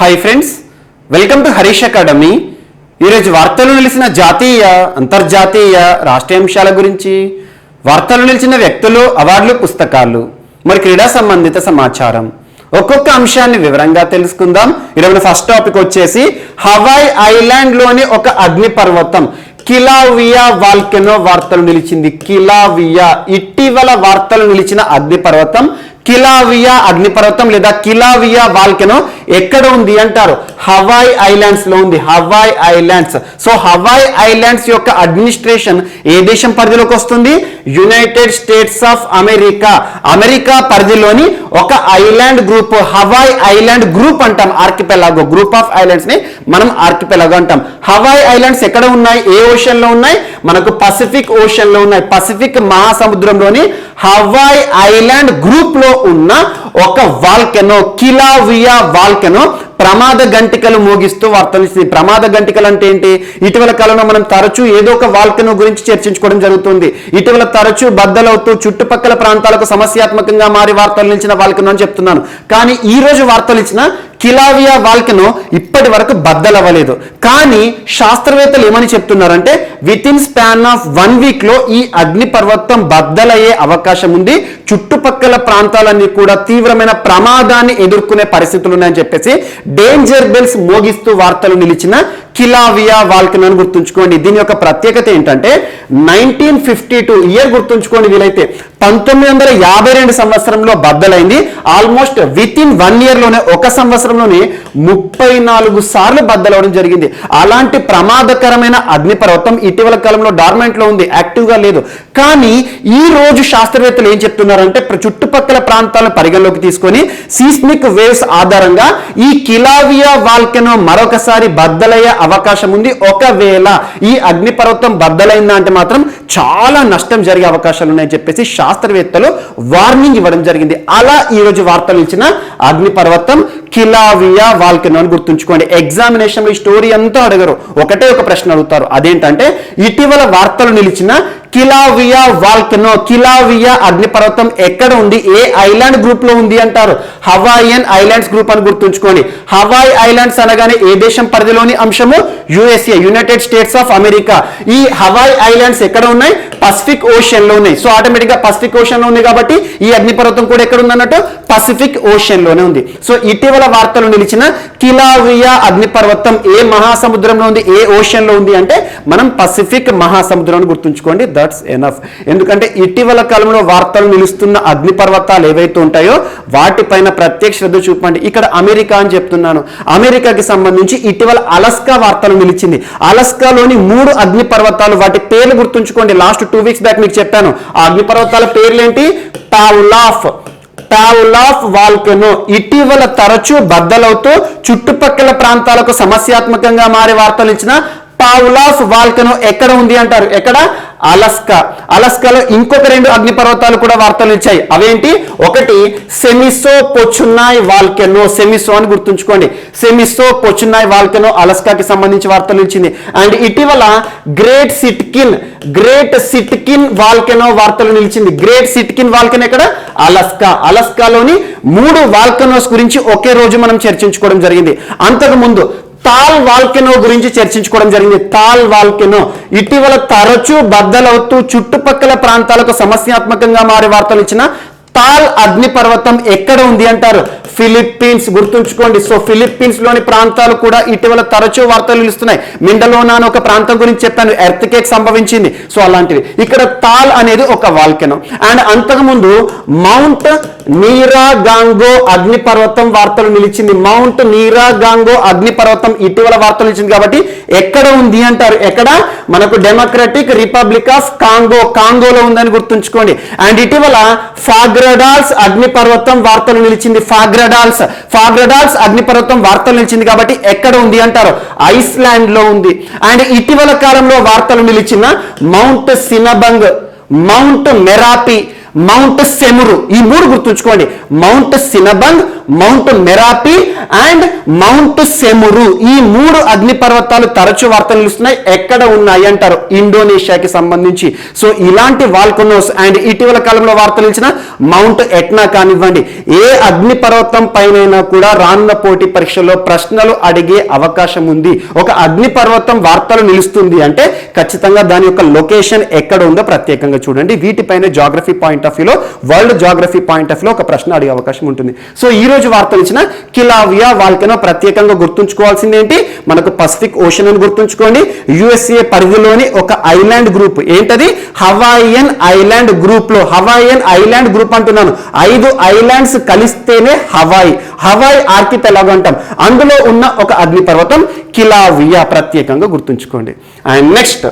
Hi friends, welcome to Harish academy. ఈరోజు వార్తలు నిలిచిన జాతీయ, అంతర్జాతీయ, రాష్ట్రీయ అంశాల గురించి, వార్తలు నిలిచిన వ్యక్తులు, అవార్డులు, పుస్తకాలు, మరి క్రీడా సంబంధిత సమాచారం ఒక్కొక్క అంశాన్ని వివరంగా తెలుసుకుందాం. ఈరోజు ఫస్ట్ టాపిక్ వచ్చేసి హవాయ్ ఐలాండ్లోని ఒక అగ్నిపర్వతం కిలావియా వాల్కెనో వార్తలు నిలిచింది. కిలావియా ఇటీవల వార్తలు నిలిచిన అగ్నిపర్వతం కిలావియా అగ్నిపర్వతం లేదా కిలావియా వాల్కెనో ఎక్కడ ఉంది అంటారు? హవాయ్ ఐలాండ్స్ లో ఉంది. Hawaii islands. So Hawaii islands యొక్క అడ్మినిస్ట్రేషన్ ఏ దేశం పరిధిలోకి వస్తుంది? United states of America. America పరిధిలోని ఒక island group, Hawaii island group అంటాం. ఆర్కిపెలాగో, గ్రూప్ ఆఫ్ ఐలాండ్స్ ని మనం ఆర్కిపెలాగో అంటాం. హవాయ్ ఐలాండ్స్ ఎక్కడ ఉన్నాయి? ఏ ఓషన్ లో ఉన్నాయి? మనకు పసిఫిక్ ఓషన్ లో ఉన్నాయి. పసిఫిక్ మహాసముద్రంలోని హవాయ్ ఐలాండ్ గ్రూప్ లో ఉన్న ఒక వాల్కెనో, కిలావియా వాల్కెనో ప్రమాద గంటికలు మోగిస్తూ వార్తలు ఇస్తుంది. ప్రమాద గంటికలు అంటే ఏంటి? ఇటీవల కాలంలో మనం తరచూ ఏదో ఒక వాల్కెనో గురించి చర్చించుకోవడం జరుగుతుంది. ఇటీవల తరచూ బద్దలవుతూ చుట్టుపక్కల ప్రాంతాలకు సమస్యాత్మకంగా మారి వార్తలు నిలిచిన వాల్కెనో అని చెప్తున్నాను. కానీ ఈ రోజు వార్తలు ఇచ్చిన కిలావియా వాల్కెనో ఇప్పటి వరకు బద్దలవ్వలేదు. కానీ శాస్త్రవేత్తలు ఏమని చెప్తున్నారంటే with in span of 1 week లో ఈ అగ్నిపర్వతం బద్దలయ్యే అవకాశం ఉంది. చుట్టుపక్కల ప్రాంతాలన్నీ కూడా తీవ్రమైన ప్రమాదాన్ని ఎదుర్కొనే పరిస్థితులు ఉన్నాయని చెప్పేసి డేంజర్ బెల్స్ మోగిస్తూ వార్తలు నిలిచిన కిలావియా వాల్కెనో అని గుర్తుంచుకోండి. దీని యొక్క ప్రత్యేకత ఏంటంటే 1952 ఇయర్ గుర్తుంచుకోండి వీలైతే. 1952 సంవత్సరంలో బద్దలైంది. ఆల్మోస్ట్ విత్ ఇన్ 1 ఇయర్ లోనే, ఒక సంవత్సరంలోనే 34 సార్లు బద్దలవడం జరిగింది. అలాంటి ప్రమాదకరమైన అగ్నిపర్వతం ఇటీవల కాలంలో డార్మెంట్ లో ఉంది, యాక్టివ్ గా లేదు. కానీ ఈ రోజు శాస్త్రవేత్తలు ఏం చెప్తున్నారంటే చుట్టుపక్కల ప్రాంతాలను పరిగణలోకి తీసుకొని సీస్మిక్ వేవ్స్ ఆధారంగా ఈ కిలావియా వాల్కెనో మరొకసారి బద్దలయ్యే అవకాశం ఉంది. ఒకవేళ ఈ అగ్నిపర్వతం బద్దలైందా అంటే మాత్రం చాలా నష్టం జరిగే అవకాశాలు ఉన్నాయని చెప్పేసి శాస్త్రవేత్తలు వార్నింగ్ ఇవ్వడం జరిగింది. అలా ఈ రోజు వార్తలు ఇచ్చిన అగ్నిపర్వతం కిలావియా వాల్కెనో అని గుర్తుంచుకోండి. ఎగ్జామినేషన్ లో ఈ స్టోరీ అంతా అడగరు, ఒకటే ఒక ప్రశ్న అడుగుతారు. అదేంటంటే ఇటీవల వార్తలు నిలిచిన కిలావియా వాల్కెనో, కిలావియా అగ్నిపర్వతం ఎక్కడ ఉంది? ఏ ఐలాండ్ గ్రూప్ లో ఉంది అంటారు? హవాయియన్ ఐలాండ్స్ గ్రూప్ అని గుర్తుంచుకోండి. హవాయ్ ఐలాండ్స్ అనగానే ఏ దేశం పరిధిలోని అంశము? USA, United states of America. ఈ హవాయ్ ఐలాండ్స్ ఎక్కడ ఉన్నాయి? పసిఫిక్ ఓషన్ లో ఉన్నాయి. సో ఆటోమేటిక్ గా పసిఫిక్ ఓషన్ లో ఉంది కాబట్టి ఈ అగ్నిపర్వతం కూడా ఎక్కడ ఉంది అన్నట్టు? పసిఫిక్ ఓషన్ లోనే ఉంది. సో ఇటీవల వార్తలు నిలిచిన కిలావియా అగ్నిపర్వతం ఏ మహాసముద్రంలో ఉంది, ఏ ఓషన్ లో ఉంది అంటే మనం పసిఫిక్ మహాసముద్రం గుర్తుంచుకోండి. That's enough. ఎందుకంటే ఇటీవల కాలంలో వార్తలు నిలుస్తున్న అగ్నిపర్వతాలు ఏవైతే ఉంటాయో వాటిపైన ప్రత్యేక శ్రద్ధ చూపండి. ఇక్కడ అమెరికా అని చెప్తున్నాను. అమెరికాకి సంబంధించి ఇటీవల అలస్కా వార్తలు నిలిచింది. అలస్కాలోని 3 అగ్నిపర్వతాలు, వాటి పేర్లు గుర్తుంచుకోండి. లాస్ట్ 2 వీక్స్ బ్యాక్ మీకు చెప్పాను. ఆ అగ్నిపర్వతాల పేర్లు ఏంటి? పావ్లాఫ్ వాల్కెనో ఇటీవల తరచూ బద్దలవుతూ చుట్టుపక్కల ప్రాంతాలకు సమస్యాత్మకంగా మారే వార్తలు ఇచ్చిన పావ్లాఫ్ వాల్కెనో ఎక్కడ ఉంది అంటారు? ఎక్కడ? అలస్కా. అలస్కాలో ఇంకొక 2 అగ్నిపర్వతాలు కూడా వార్తలు ఇచ్చాయి. అవేంటి? ఒకటి సెమిసో పొచునాయ్ వాల్కెనో, సెమిసో అని గుర్తుంచుకోండి. సెమిసో పొచునాయ్ వాల్కెనో అలస్కాకి సంబంధించి వార్తలు ఇచ్చింది. అండ్ ఇటీవల గ్రేట్ సిట్కిన్ వాల్కెనో వార్తలు నిలిచింది. గ్రేట్ సిట్కిన్ వాల్కెనో ఎక్కడ? అలస్కా. అలస్కాలోని 3 వాల్కెనోస్ గురించి ఒకే రోజు మనం చర్చించుకోవడం జరిగింది. అంతకు ముందు తాల్ వాల్కెనో గురించి చర్చించుకోవడం జరిగింది. తాల్ వాల్కెనో ఇటీవల తరచూ బద్దలవుతూ చుట్టుపక్కల ప్రాంతాలకు సమస్యాత్మకంగా మారే వార్తలు ఇచ్చిన తాల్ అగ్నిపర్వతం ఎక్కడ ఉంది అంటారు? ఫిలిప్పీన్స్. గుర్తుంచుకోండి. సో ఫిలిప్పీన్స్ లోని ప్రాంతాలు కూడా ఇటీవల తరచూ వార్తలు నిలుస్తున్నాయి. మిండలోనా అని ఒక ప్రాంతం గురించి చెప్పాను, ఎర్త్ కేక్ సంభవించింది. సో అలాంటివి. ఇక్కడ తాల్ అనేది ఒక వాల్కెనో. అండ్ అంతకుముందు మౌంట్ నీరాగాంగో అగ్నిపర్వతం వార్తలు నిలిచింది. మౌంట్ నీరాగాంగో అగ్నిపర్వతం ఇటీవల వార్తలు నిలిచింది కాబట్టి ఎక్కడ ఉంది అంటారు? ఎక్కడ? మనకు డెమోక్రటిక్ రిపబ్లిక్ ఆఫ్ కాంగోలో ఉందని గుర్తుంచుకోండి. అండ్ ఇటీవల ఫాగ్రడాల్స్ అగ్నిపర్వతం వార్తలు నిలిచింది. ఫాగ్రడాల్స్ అగ్నిపర్వతం వార్తలు నిలిచింది కాబట్టి ఎక్కడ ఉంది అంటారు? ఐస్లాండ్ లో ఉంది. అండ్ ఇటీవల కాలంలో వార్తలు నిలిచిన mount Sinabung, mount Merapi, mount Semeru, ఈ 3 గుర్తుంచుకోండి. Mount Sinabung, mount Merapi and mount Semeru, ఈ 3 అగ్నిపర్వతాలు తరచు వార్తలు నిలుస్తున్నాయి. ఎక్కడ ఉన్నాయి అంటారు? ఇండోనేషియాకి సంబంధించి. సో ఇలాంటి వాల్కనోస్ అండ్ ఇటీవల కాలంలో వార్తలు ఇచ్చిన మౌంట్ ఎట్నా కానివ్వండి, ఏ అగ్నిపర్వతం పైన కూడా రానున్న పోటీ పరీక్షలో ప్రశ్నలు అడిగే అవకాశం ఉంది. ఒక అగ్నిపర్వతం వార్తలు నిలుస్తుంది అంటే ఖచ్చితంగా దాని యొక్క లొకేషన్ ఎక్కడ ఉందో ప్రత్యేకంగా చూడండి. వీటిపైన జాగ్రఫీ పాయింట్ ఆఫ్ వ్యూలో, వరల్డ్ జాగ్రఫీ పాయింట్ ఆఫ్ వ్యూలో ఒక ప్రశ్న అడిగే అవకాశం ఉంటుంది. సో ఈ రోజు వార్తలు ఇచ్చిన కిలావియా వాల్కనో ప్రత్యేకంగా గుర్తుంచుకోవాల్సింది ఏంటి? మనకు పసిఫిక్ ఓషన్ అని గుర్తుంచుకోండి. యుఎస్ఏ పరిధిలోని ఒక ఐలాండ్ గ్రూప్, ఏంటది? హవాయియన్ ఐలాండ్ గ్రూప్ లో, హవాయియన్ ఐలాండ్ గ్రూప్ అంటున్నాను, 5 ఐలాండ్స్ కలిస్తేనే హవాయి ఆర్కిపెలాగో అంటాం. అందులో ఉన్న ఒక అగ్నిపర్వతం కిలావియా, ప్రత్యేకంగా గుర్తుంచుకోండి. అండ్ నెక్స్ట్,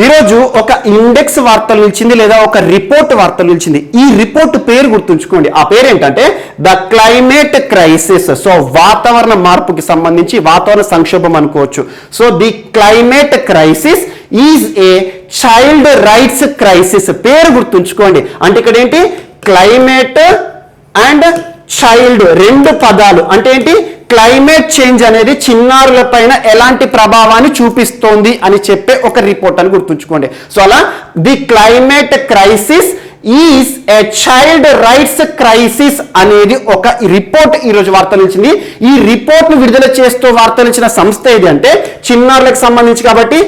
ఈరోజు ఒక ఇండెక్స్ వార్తలు నిలిచింది లేదా ఒక రిపోర్ట్ వార్తలు నిలిచింది. ఈ రిపోర్ట్ పేరు గుర్తుంచుకోండి. ఆ పేరు ఏంటంటే ద క్లైమేట్ క్రైసిస్. సో వాతావరణ మార్పుకి సంబంధించి, వాతావరణ సంక్షోభం అనుకోవచ్చు. So the climate crisis is a child rights crisis. పేరు గుర్తుంచుకోండి. అంటే ఇక్కడ ఏంటి? క్లైమేట్ అండ్ చైల్డ్ 2 పదాలు. అంటే ఏంటి? క్లైమేట్ చేంజ్ అనేది చిన్నారుల పైన ఎలాంటి ప్రభావాన్ని చూపిస్తోంది అని చెప్పే ఒక రిపోర్ట్ అని గుర్తుంచుకోండి. సో అలా the climate crisis is a child rights crisis అనేది ఒక రిపోర్ట్ ఈరోజు వార్తలు ఇచ్చింది. ఈ రిపోర్ట్ ను విడుదల చేస్తూ వార్తలు ఇచ్చిన సంస్థ ఏది అంటే చిన్నారులకు సంబంధించి కాబట్టి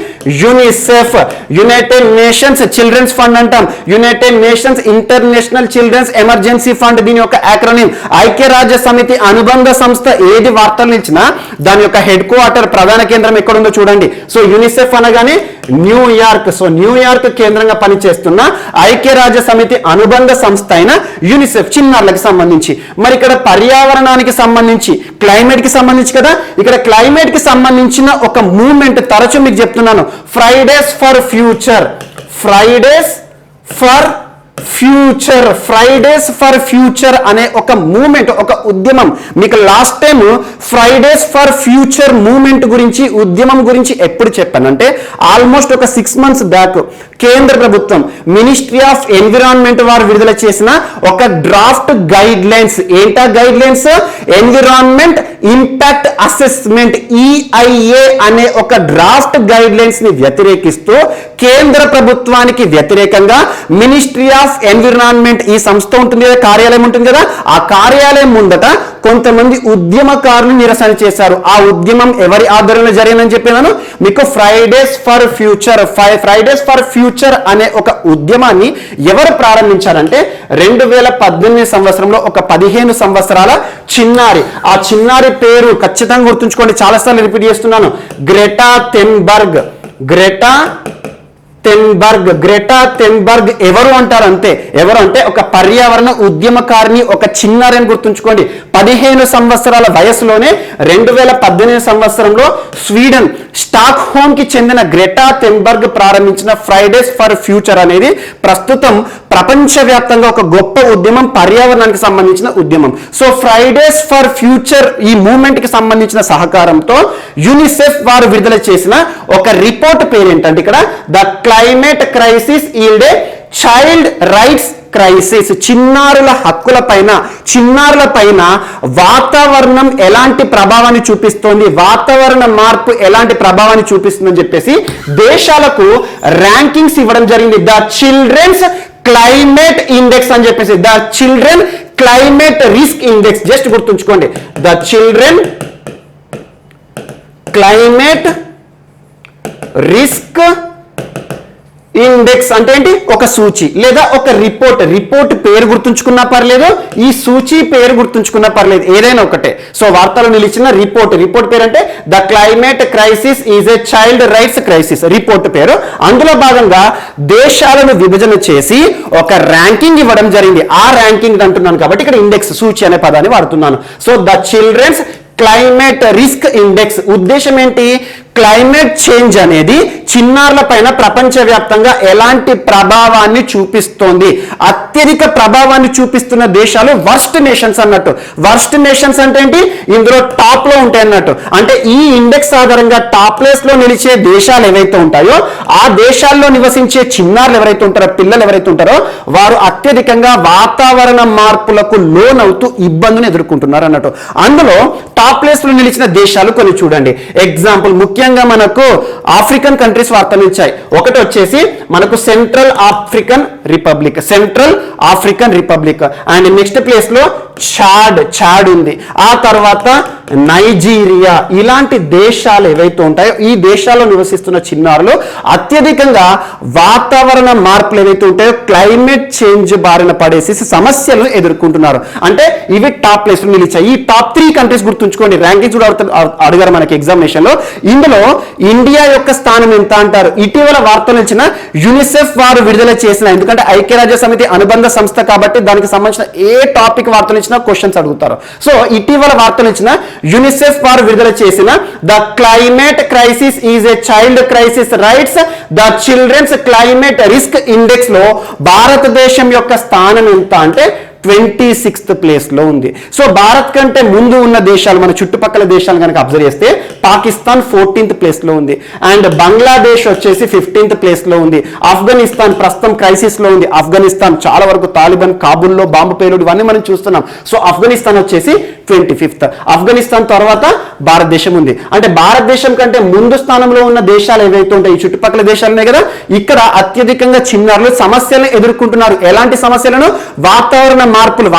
UNICEF, united nations children's fund అంటాం, united nations international children's emergency fund, దీని యొక్క యాక్రోనిమ్. ఐక్యరాజ్య సమితి అనుబంధ సంస్థ ఏది వార్తలు ఇచ్చినా దాని యొక్క హెడ్ క్వార్టర్, ప్రధాన కేంద్రం ఎక్కడుందో చూడండి. సో యునిసెఫ్ అనగానే న్యూయార్క్. సో న్యూయార్క్ కేంద్రంగా పనిచేస్తున్న ఐక్యరాజ్య సమితి అనుబంధ సంస్థ అయిన యునిసెఫ్, చిన్నారులకు సంబంధించి. మరి ఇక్కడ పర్యావరణానికి సంబంధించి, క్లైమేట్ కి సంబంధించి కదా, ఇక్కడ క్లైమేట్ కి సంబంధించిన ఒక మూవ్మెంట్ తరచూ మీకు చెప్తున్నాను, Fridays for future. Fridays for future, Fridays for future అనే ఒక మూవ్మెంట్, ఒక ఉద్యమం. మీకు last time Fridays for future movement గురించి, ఉద్యమం గురించి ఎప్పుడు చెప్పానంటే ఆల్మోస్ట్ ఒక 6 months బ్యాక్ కేంద్ర ప్రభుత్వం మినిస్ట్రీ ఆఫ్ ఎన్విరాన్మెంట్ వారు విడుదల చేసిన ఒక డ్రాఫ్ట్ గైడ్ లైన్స్. ఏంటా guide lines? Environment impact assessment, EIA అనే ఒక డ్రాఫ్ట్ గైడ్ లైన్స్ ని వ్యతిరేకిస్తూ కేంద్ర ప్రభుత్వానికి వ్యతిరేకంగా మినిస్ట్రీ ఆఫ్ ఎన్విరాన్మెంట్, ఈ సంస్థ ఉంటుంది కదా, కార్యాలయం ఉంటుంది కదా, ఆ కార్యాలయం ముందట కొంతమంది ఉద్యమకారులు నిరసన చేశారు. ఆ ఉద్యమం ఎవరి ఆధ్వర్యంలో జరిగిందని చెప్పినాను మీకు. Fridays for future, Fridays for future అనే ఒక ఉద్యమాన్ని ఎవరు ప్రారంభించారంటే 2018 సంవత్సరంలో ఒక 15 సంవత్సరాల చిన్నారి. ఆ చిన్నారి పేరు ఖచ్చితంగా గుర్తుంచుకోండి, చాలాసార్లు రిపీట్ చేస్తున్నాను, గ్రెటా థెన్బర్గ్. గ్రెటా థెన్బర్గ్ ఎవరు అంటారు? అంతే, ఎవరు అంటే ఒక పర్యావరణ ఉద్యమకారిని, ఒక చిన్నారని గుర్తుంచుకోండి. 15 సంవత్సరాల వయసులోనే 2018 సంవత్సరంలో స్వీడన్ స్టాక్ హోమ్ కి చెందిన గ్రెటా థెన్బర్గ్ ప్రారంభించిన ఫ్రైడేస్ ఫర్ ఫ్యూచర్ అనేది ప్రస్తుతం ప్రపంచవ్యాప్తంగా ఒక గొప్ప ఉద్యమం, పర్యావరణానికి సంబంధించిన ఉద్యమం. సో ఫ్రైడేస్ ఫర్ ఫ్యూచర్ ఈ మూవ్మెంట్ కి సంబంధించిన సహకారంతో యునిసెఫ్ వారు విడుదల చేసిన ఒక రిపోర్ట్ పేరు ఏంటంటే ఇక్కడ the climate crisis yield a child rights crisis. చిన్నారుల హక్కుల పైన, చిన్నారుల పైన వాతావరణం ఎలాంటి ప్రభావాన్ని చూపిస్తోంది, వాతావరణ మార్పు ఎలాంటి ప్రభావాన్ని చూపిస్తుందని చెప్పేసి దేశాలకు ర్యాంకింగ్స్ ఇవ్వడం జరిగింది. ద చిల్డ్రన్స్ క్లైమేట్ ఇండెక్స్ అని చెప్పేసి, the children climate risk index. Just గుర్తుంచుకోండి, the children climate risk index అంటే ఏంటి? ఒక సూచి లేదా ఒక రిపోర్ట్. రిపోర్ట్ పేరు గుర్తుంచుకున్నా పర్లేదు, ఈ సూచి పేరు గుర్తుంచుకున్నా పర్లేదు, ఏదైనా ఒకటే. సో వార్తలు నిలిచిన రిపోర్ట్, రిపోర్ట్ పేరు అంటే the climate crisis is a child rights crisis, report పేరు. అందులో భాగంగా దేశాలను విభజన చేసి ఒక ర్యాంకింగ్ ఇవ్వడం జరిగింది. ఆ ర్యాంకింగ్ అంటున్నాను కాబట్టి ఇక్కడ ఇండెక్స్, సూచి అనే పదాన్ని వాడుతున్నాను. So the children's climate risk index ఉద్దేశం ఏంటి? క్లైమేట్ చేంజ్ అనేది చిన్నారుల పైన ప్రపంచవ్యాప్తంగా ఎలాంటి ప్రభావాన్ని చూపిస్తోంది? అత్యధిక ప్రభావాన్ని చూపిస్తున్న దేశాలు వర్స్ట్ నేషన్స్ అన్నట్టు. వర్స్ట్ నేషన్స్ అంటే ఏంటి? ఇందులో టాప్ లో ఉంటాయి అన్నట్టు. అంటే ఈ ఇండెక్స్ ఆధారంగా టాప్ ప్లేస్ లో నిలిచే దేశాలు ఏవైతే ఉంటాయో ఆ దేశాల్లో నివసించే చిన్నారులు ఎవరైతే ఉంటారో, పిల్లలు ఎవరైతే ఉంటారో వారు అత్యధికంగా వాతావరణ మార్పులకు లోనవుతూ ఇబ్బందులు ఎదుర్కొంటున్నారు అన్నట్టు. అందులో టాప్ ప్లేస్ లో నిలిచిన దేశాలు కొన్ని చూడండి. ఎగ్జాంపుల్ ముఖ్యంగా మనకు ఆఫ్రికన్ కంట్రీస్ వార్తలు ఇచ్చాయి. ఒకటి వచ్చేసి మనకు central African republic and next place లో చాడ్ ఉంది. ఆ తర్వాత నైజీరియా. ఇలాంటి దేశాలు ఏవైతే ఉంటాయో ఈ దేశాల్లో నివసిస్తున్న చిన్నారులు అత్యధికంగా వాతావరణ మార్పులు ఏవైతే ఉంటాయో క్లైమేట్ చేంజ్ బారిన పడేసి సమస్యలను ఎదుర్కొంటున్నారు. అంటే ఇవి టాప్ ప్లేస్ లో నిలిచాయి. ఈ టాప్ 3 కంట్రీస్ గుర్తుంచుకోండి. ర్యాంకింగ్స్ కూడా అడిగారు మనకి ఎగ్జామినేషన్ లో. ఇందులో ఇండియా యొక్క స్థానం ఎంత అంటారు? ఇటీవల వార్తలు ఇచ్చిన యునిసెఫ్ వారు విడుదల చేసిన, ఎందుకంటే ఐక్యరాజ్య సమితి అనుబంధ సంస్థ కాబట్టి దానికి సంబంధించిన ఏ టాపిక్ వార్తలు ఇచ్చినా క్వశ్చన్స్ అడుగుతారు. సో ఇటీవల వార్తలు ఇచ్చిన యునిసెఫ్ వారు విడుదల చేసిన the climate crisis is a child crisis rights the children's climate risk index లో భారతదేశం యొక్క స్థానం ఎంత అంటే 26th ప్లేస్ లో ఉంది. సో భారత్ కంటే ముందు ఉన్న దేశాలు, మన చుట్టుపక్కల దేశాలు కనుక అబ్జర్వ్ చేస్తే పాకిస్తాన్ 14th ప్లేస్ లో ఉంది అండ్ బంగ్లాదేశ్ వచ్చేసి 15th ప్లేస్ లో ఉంది. ఆఫ్ఘనిస్తాన్ ప్రస్తుతం క్రైసిస్ లో ఉంది. ఆఫ్ఘనిస్తాన్ చాలా వరకు తాలిబాన్ కాబూల్లో బాంబు పేలుడు ఇవన్నీ మనం చూస్తున్నాం. సో ఆఫ్ఘనిస్తాన్ వచ్చేసి 25th. ఆఫ్ఘనిస్తాన్ తర్వాత భారతదేశం ఉంది. అంటే భారతదేశం కంటే ముందు స్థానంలో ఉన్న దేశాలు ఏవైతే ఉంటాయి ఈ చుట్టుపక్కల దేశాలు ఉన్నాయి కదా, ఇక్కడ అత్యధికంగా చిన్నారులు సమస్యలను ఎదుర్కొంటున్నారు. ఎలాంటి సమస్యలను? వాతావరణ మార్పులు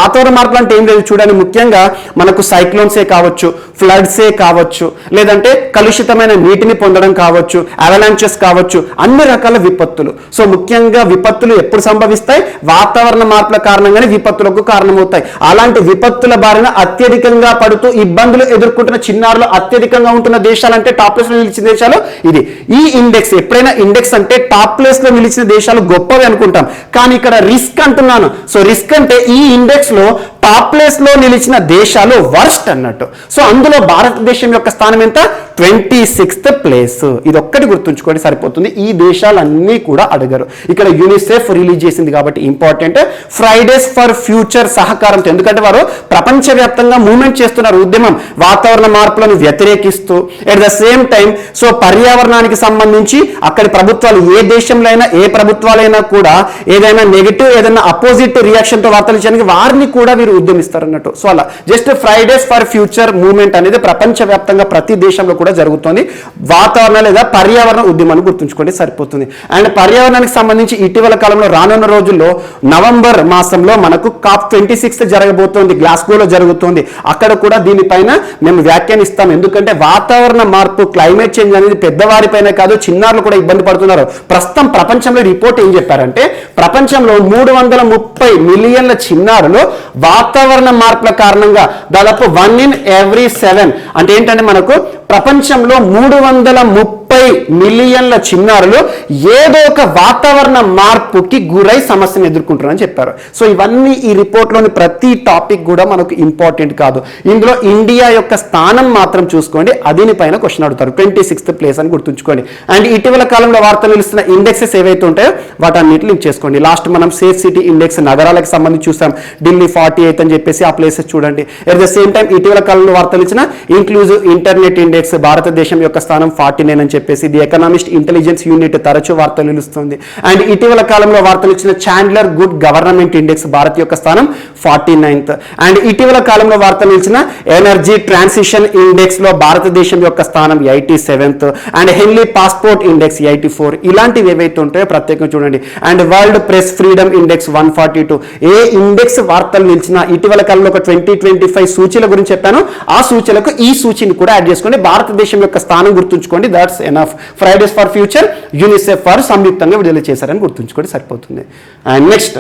అంటే ఏం లేదు చూడండి. ముఖ్యంగా మనకు సైక్లోన్సే కావచ్చు, ఫ్లడ్సే కావచ్చు, లేదంటే కలుషితమైన నీటిని పొందడం కావచ్చు, అవలాంచెస్ కావచ్చు, అన్ని రకాల విపత్తులు. సో ముఖ్యంగా విపత్తులు ఎప్పుడు సంభవిస్తాయి? వాతావరణ మార్పుల కారణంగానే విపత్తులకు కారణమవుతాయి. అలాంటి విపత్తుల బారిన అత్యధికంగా పడుతూ ఇబ్బందులు ఎదుర్కొంటున్న చిన్నారులు అత్యధికంగా ఉంటున్న దేశాలు అంటే టాప్ ప్లేస్ లో నిలిచిన దేశాలు ఇది. ఈ ఇండెక్స్ ఎప్పుడైనా ఇండెక్స్ అంటే టాప్ ప్లేస్ లో నిలిచిన దేశాలు గొప్పవి అనుకుంటాం, కానీ ఇక్కడ రిస్క్ అంటున్నాను. సో రిస్క్ అంటే ఈ ఇండెక్స్ లో టాప్ ప్లేస్ లో నిలిచిన దేశాలు వర్స్ట్ అన్నట్టు. సో అందులో భారతదేశం యొక్క స్థానం ఎంత? 26th place. ఇది ఒక్కటి గుర్తుంచుకోండి సరిపోతుంది. ఈ దేశాలన్నీ కూడా అడగరు. ఇక్కడ యూనిసెఫ్ రిలీజ్ చేసింది కాబట్టి ఇంపార్టెంట్. ఫ్రైడేస్ ఫర్ ఫ్యూచర్ సహకారంతో, ఎందుకంటే వారు ప్రపంచవ్యాప్తంగా మూవ్మెంట్ చేస్తున్నారు, ఉద్యమం వాతావరణ మార్పులను వ్యతిరేకిస్తూ. At the same time so పర్యావరణానికి సంబంధించి అక్కడి ప్రభుత్వాలు, ఏ దేశంలో అయినా ఏ ప్రభుత్వాలైనా కూడా ఏదైనా నెగిటివ్ ఏదైనా అపోజిట్ రియాక్షన్ తో వార్తలు ఇచ్చడానికి వారిని కూడా వీరు ఉద్యమిస్తారు అన్నట్టు. సో అలా just Fridays for future movement అనేది ప్రపంచవ్యాప్తంగా ప్రతి దేశంలో కూడా జరుగుతుంది. వాతావరణ లేదా పర్యావరణ ఉద్యమాన్ని గుర్తుంచుకోండి సరిపోతుంది. అండ్ పర్యావరణానికి సంబంధించి ఇటీవల కాలంలో రానున్న రోజుల్లో నవంబర్ మాసంలో మనకు COP26 జరగబోతోంది, గ్లాస్గోలో జరుగుతుంది. అక్కడ కూడా దీనిపైన మేము వ్యాఖ్యానిస్తాం. ఎందుకంటే వాతావరణ మార్పు, క్లైమేట్ చేంజ్ అనేది పెద్దవారిపైన కాదు చిన్నారులు కూడా ఇబ్బంది పడుతున్నారు. ప్రస్తుతం ప్రపంచంలో రిపోర్ట్ ఏం చెప్పారంటే ప్రపంచంలో 330 మిలియన్ల చిన్నారులు వాతావరణ మార్పుల కారణంగా దాదాపు 1 in every 7 అంటే ఏంటంటే మనకు ప్రపంచంలో 330 మిలియన్ల చిన్నారులు ఏదో ఒక వాతావరణ మార్పుకి గురై సమస్యను ఎదుర్కొంటున్నారని చెప్పారు. సో ఇవన్నీ ఈ రిపోర్ట్లోని ప్రతి టాపిక్ కూడా మనకు ఇంపార్టెంట్ కాదు. ఇందులో ఇండియా యొక్క స్థానం మాత్రం చూసుకోండి. దీనిపైన క్వశ్చన్ అడుగుతారు. 26th ప్లేస్ అని గుర్తుంచుకోండి. అండ్ ఇటీవల కాలంలో వార్తలు నిలుస్తున్న ఇండెక్సెస్ ఏవైతే ఉంటాయో వాటన్నిటిని లింక్ చేసుకోండి. లాస్ట్ మనం సేఫ్ సిటీ ఇండెక్స్ నగరాలకు సంబంధించి చూసాం. ఢిల్లీ 48 అని చెప్పేసి ఆ ప్లేసెస్ చూడండి. ఎట్ ద సేమ్ టైం ఇటీవల కాలంలో వార్తలు ఇచ్చిన ఇంక్లూజివ్ ఇంటర్నెట్ ఇండెక్స్ భారతదేశం యొక్క స్థానం 49 అని చెప్పేసి ది ఎకనామిస్ట్ ఇంటెలిజెన్స్ యూనిట్ తరచూ వార్తలు నిలుస్తుంది. అండ్ ఇటీవల కాలంలో వార్తలు ఇచ్చిన Chandler good government index Bharat యొక్క స్థానం 49th. అండ్ ఇటీవల కాలంలో వార్తలు ఇచ్చిన ఎనర్జీ ట్రాన్సిషన్ ఇండెక్స్ లో భారతదేశం యొక్క స్థానం 87th. And హెన్లీ passport index 84. ఇలాంటివి ఏవైతే ఉంటాయో ప్రత్యేకంగా చూడండి. And world press freedom index 142. A index వార్తలు నిలిచినా ఇటీవల కాలంలో ఒక 2025 సూచీల గురించి చెప్పాను. ఆ సూచీలకు ఈ సూచీని కూడా యాడ్ చేసుకోండి. భారతదేశం యొక్క స్థానం గుర్తుంచుకోండి. That's enough. Fridays for future UNICEF వారు సంయుక్తంగా విడుదల చేశారని గుర్తుంచుకోండి సరిపోతుంది. అండ్ నెక్స్ట్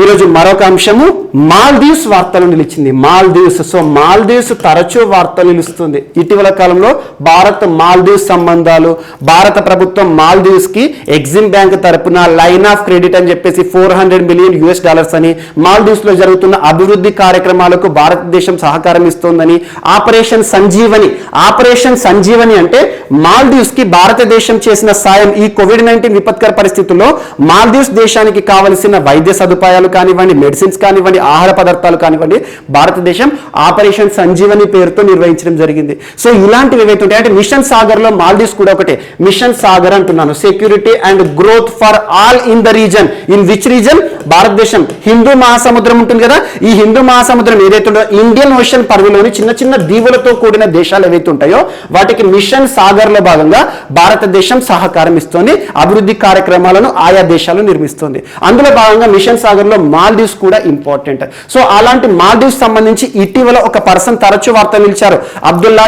ఈరోజు మరొక అంశము మాల్దీవ్స్ వార్తలు నిలిచింది. మాల్దీవ్స్. సో మాల్దీవ్స్ తరచూ వార్తలు నిలుస్తుంది. ఇటీవల కాలంలో భారత్ మాల్దీవ్స్ సంబంధాలు, భారత ప్రభుత్వం మాల్దీవ్స్ కి ఎగ్జిమ్ బ్యాంక్ తరపున లైన్ ఆఫ్ క్రెడిట్ అని చెప్పేసి $400 మిలియన్ అని, మాల్దీవ్స్ లో జరుగుతున్న అభివృద్ధి కార్యక్రమాలకు భారతదేశం సహకారం ఇస్తోందని, ఆపరేషన్ సంజీవని అంటే మాల్దీవ్స్ కి భారతదేశం చేసిన సాయం. ఈ కోవిడ్-19 విపత్కర పరిస్థితుల్లో మాల్దీవ్స్ దేశానికి కావలసిన వైద్య సదుపాయాలు కానివ్వండి, మెడిసిన్స్ కానివ్వండి, ఆహార పదార్థాలు కానివ్వండి, భారతదేశం ఆపరేషన్ సంజీవని పేరుతో నిర్వహించడం జరిగింది. సో ఇలాంటివి ఏవైతే ఉంటాయి అంటే మిషన్ సాగర్ లో మాల్దీవ్స్ కూడా ఒకటే. మిషన్ సాగర్ అంటున్నాను, security and growth for all in the reason. In which reason? భారతదేశం. హిందూ మహాసముద్రం ఉంటుంది కదా, ఈ హిందూ మహాసముద్రం ఏదైతే ఉందో ఇండియన్ ఓషన్ పరిధిలోని చిన్న చిన్న దీవులతో కూడిన దేశాలు ఏవైతే ఉంటాయో వాటికి మిషన్ సాగర్ లో భాగంగా భారతదేశం సహకారం ఇస్తోంది, అభివృద్ధి కార్యక్రమాలను ఆయా దేశాలు నిర్మిస్తోంది. అందులో భాగంగా మిషన్ సాగర్ లో మాల్దీవ్స్ కూడా ఇంపార్టెంట్. సో అలాంటి మాల్దీవ్స్ సంబంధించి ఇటీవల ఒక పర్సన్ తరచూ వార్త నిలిచారు, అబ్దుల్లా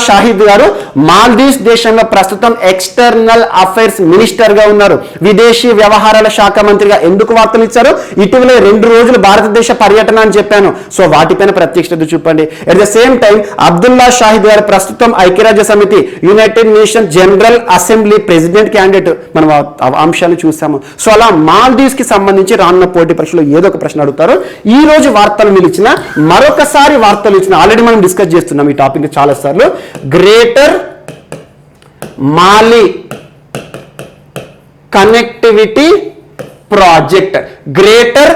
షాహిద్ గారు మాల్దీవ్స్ దేశంలో ప్రస్తుతం ఎక్స్టర్నల్ అఫైర్స్ మినిస్టర్ గా ఉన్నారు, విదేశీ వ్యవహారాల శాఖ మంత్రిగా. ఎందుకు వార్తలు ఇచ్చారు? ఇటీవల 2 రోజులు భారతదేశ పర్యటన అని చెప్పాను. సో వాటిపైన ప్రత్యక్షత చూపండి. At the same time Abdullah Shahid గారు ప్రస్తుతం ఐక్యరాజ్య సమితి, United nation general assembly president candidate. మనం అంశాలు చూసాము. సో అలా మాల్దీవ్స్ కి సంబంధించి రానున్న పోటీ పరీక్షలో ఏదో ఒక ప్రశ్న అడుగుతారు. ఈ రోజు వార్తలు నిలిచిన మరొకసారి వార్తలు ఇచ్చిన ఆల్రెడీ మనం డిస్కస్ చేస్తున్నాం ఈ టాపిక్ చాలా సార్లు. Greater Mali connectivity project. Greater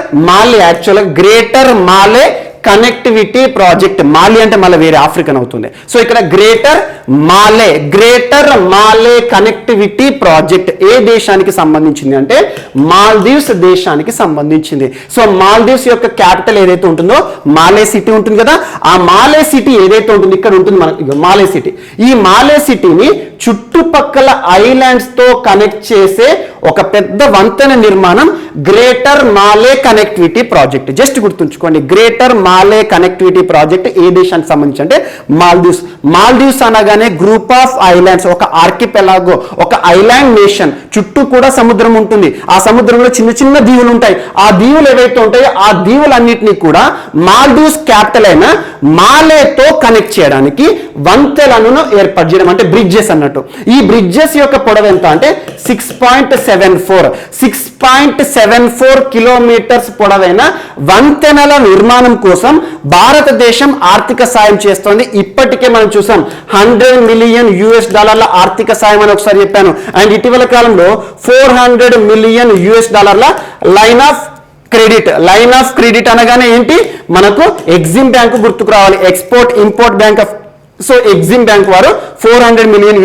Male connectivity project. Mali అంటే మళ్ళీ వేరే ఆఫ్రికన్ అవుతుంది. సో ఇక్కడ గ్రేటర్ మాలే కనెక్టివిటీ ప్రాజెక్ట్ ఏ దేశానికి సంబంధించింది అంటే మాల్దీవ్స్ దేశానికి సంబంధించింది. సో మాల్దీవ్స్ యొక్క క్యాపిటల్ ఏదైతే ఉంటుందో మాలే సిటీ ఉంటుంది కదా, ఆ మాలే సిటీ ఏదైతే ఉంటుంది ఇక్కడ ఉంటుంది మనకి మాలే సిటీ. ఈ మాలే సిటీని చుట్టుపక్కల ఐలాండ్స్ తో కనెక్ట్ చేసే ఒక పెద్ద వంతెన నిర్మాణం greater Male connectivity project. Just గుర్తుంచుకోండి, గ్రేటర్ మాలే కనెక్టివిటీ ప్రాజెక్ట్ ఏ దేశానికి సంబంధించి అంటే మాల్దీవ్స్ అనగానే గ్రూప్ ఆఫ్ ఐలాండ్స్, ఒక ఆర్కిపెలాగో, ఒక ఐలాండ్ నేషన్. చుట్టూ కూడా సముద్రం ఉంటుంది, ఆ సముద్రంలో చిన్న చిన్న దీవులు ఉంటాయి. ఆ దీవులు ఏవైతే ఉంటాయో ఆ దీవులన్నింటినీ కూడా మాల్దీవ్స్ క్యాపిటల్ అయిన మాలేతో కనెక్ట్ చేయడానికి వంతెనలను ఏర్పాటు చేయడం అంటే బ్రిడ్జెస్ అన్నట్టు. ఈ బ్రిడ్జెస్ యొక్క పొడవు ఎంత అంటే 6.74 కిలోమీటర్స్ పొడవైన వంతెనల నిర్మాణం కోసం భారతదేశం ఆర్థిక సాయం చేస్తోంది. ఇప్పటికే మనం చూసాం $100 మిలియన్ ఆర్థిక సాయం అని ఒకసారి చెప్పాను. అండ్ ఇటీవల కాలంలో $400 మిలియన్ లైన్ ఆఫ్ క్రెడిట్ అనగానే ఏంటి? మనకు ఎగ్జిమ్ బ్యాంకు గుర్తుకు రావాలి, export import bank of. So EXIM bank వారు $400 మిలియన్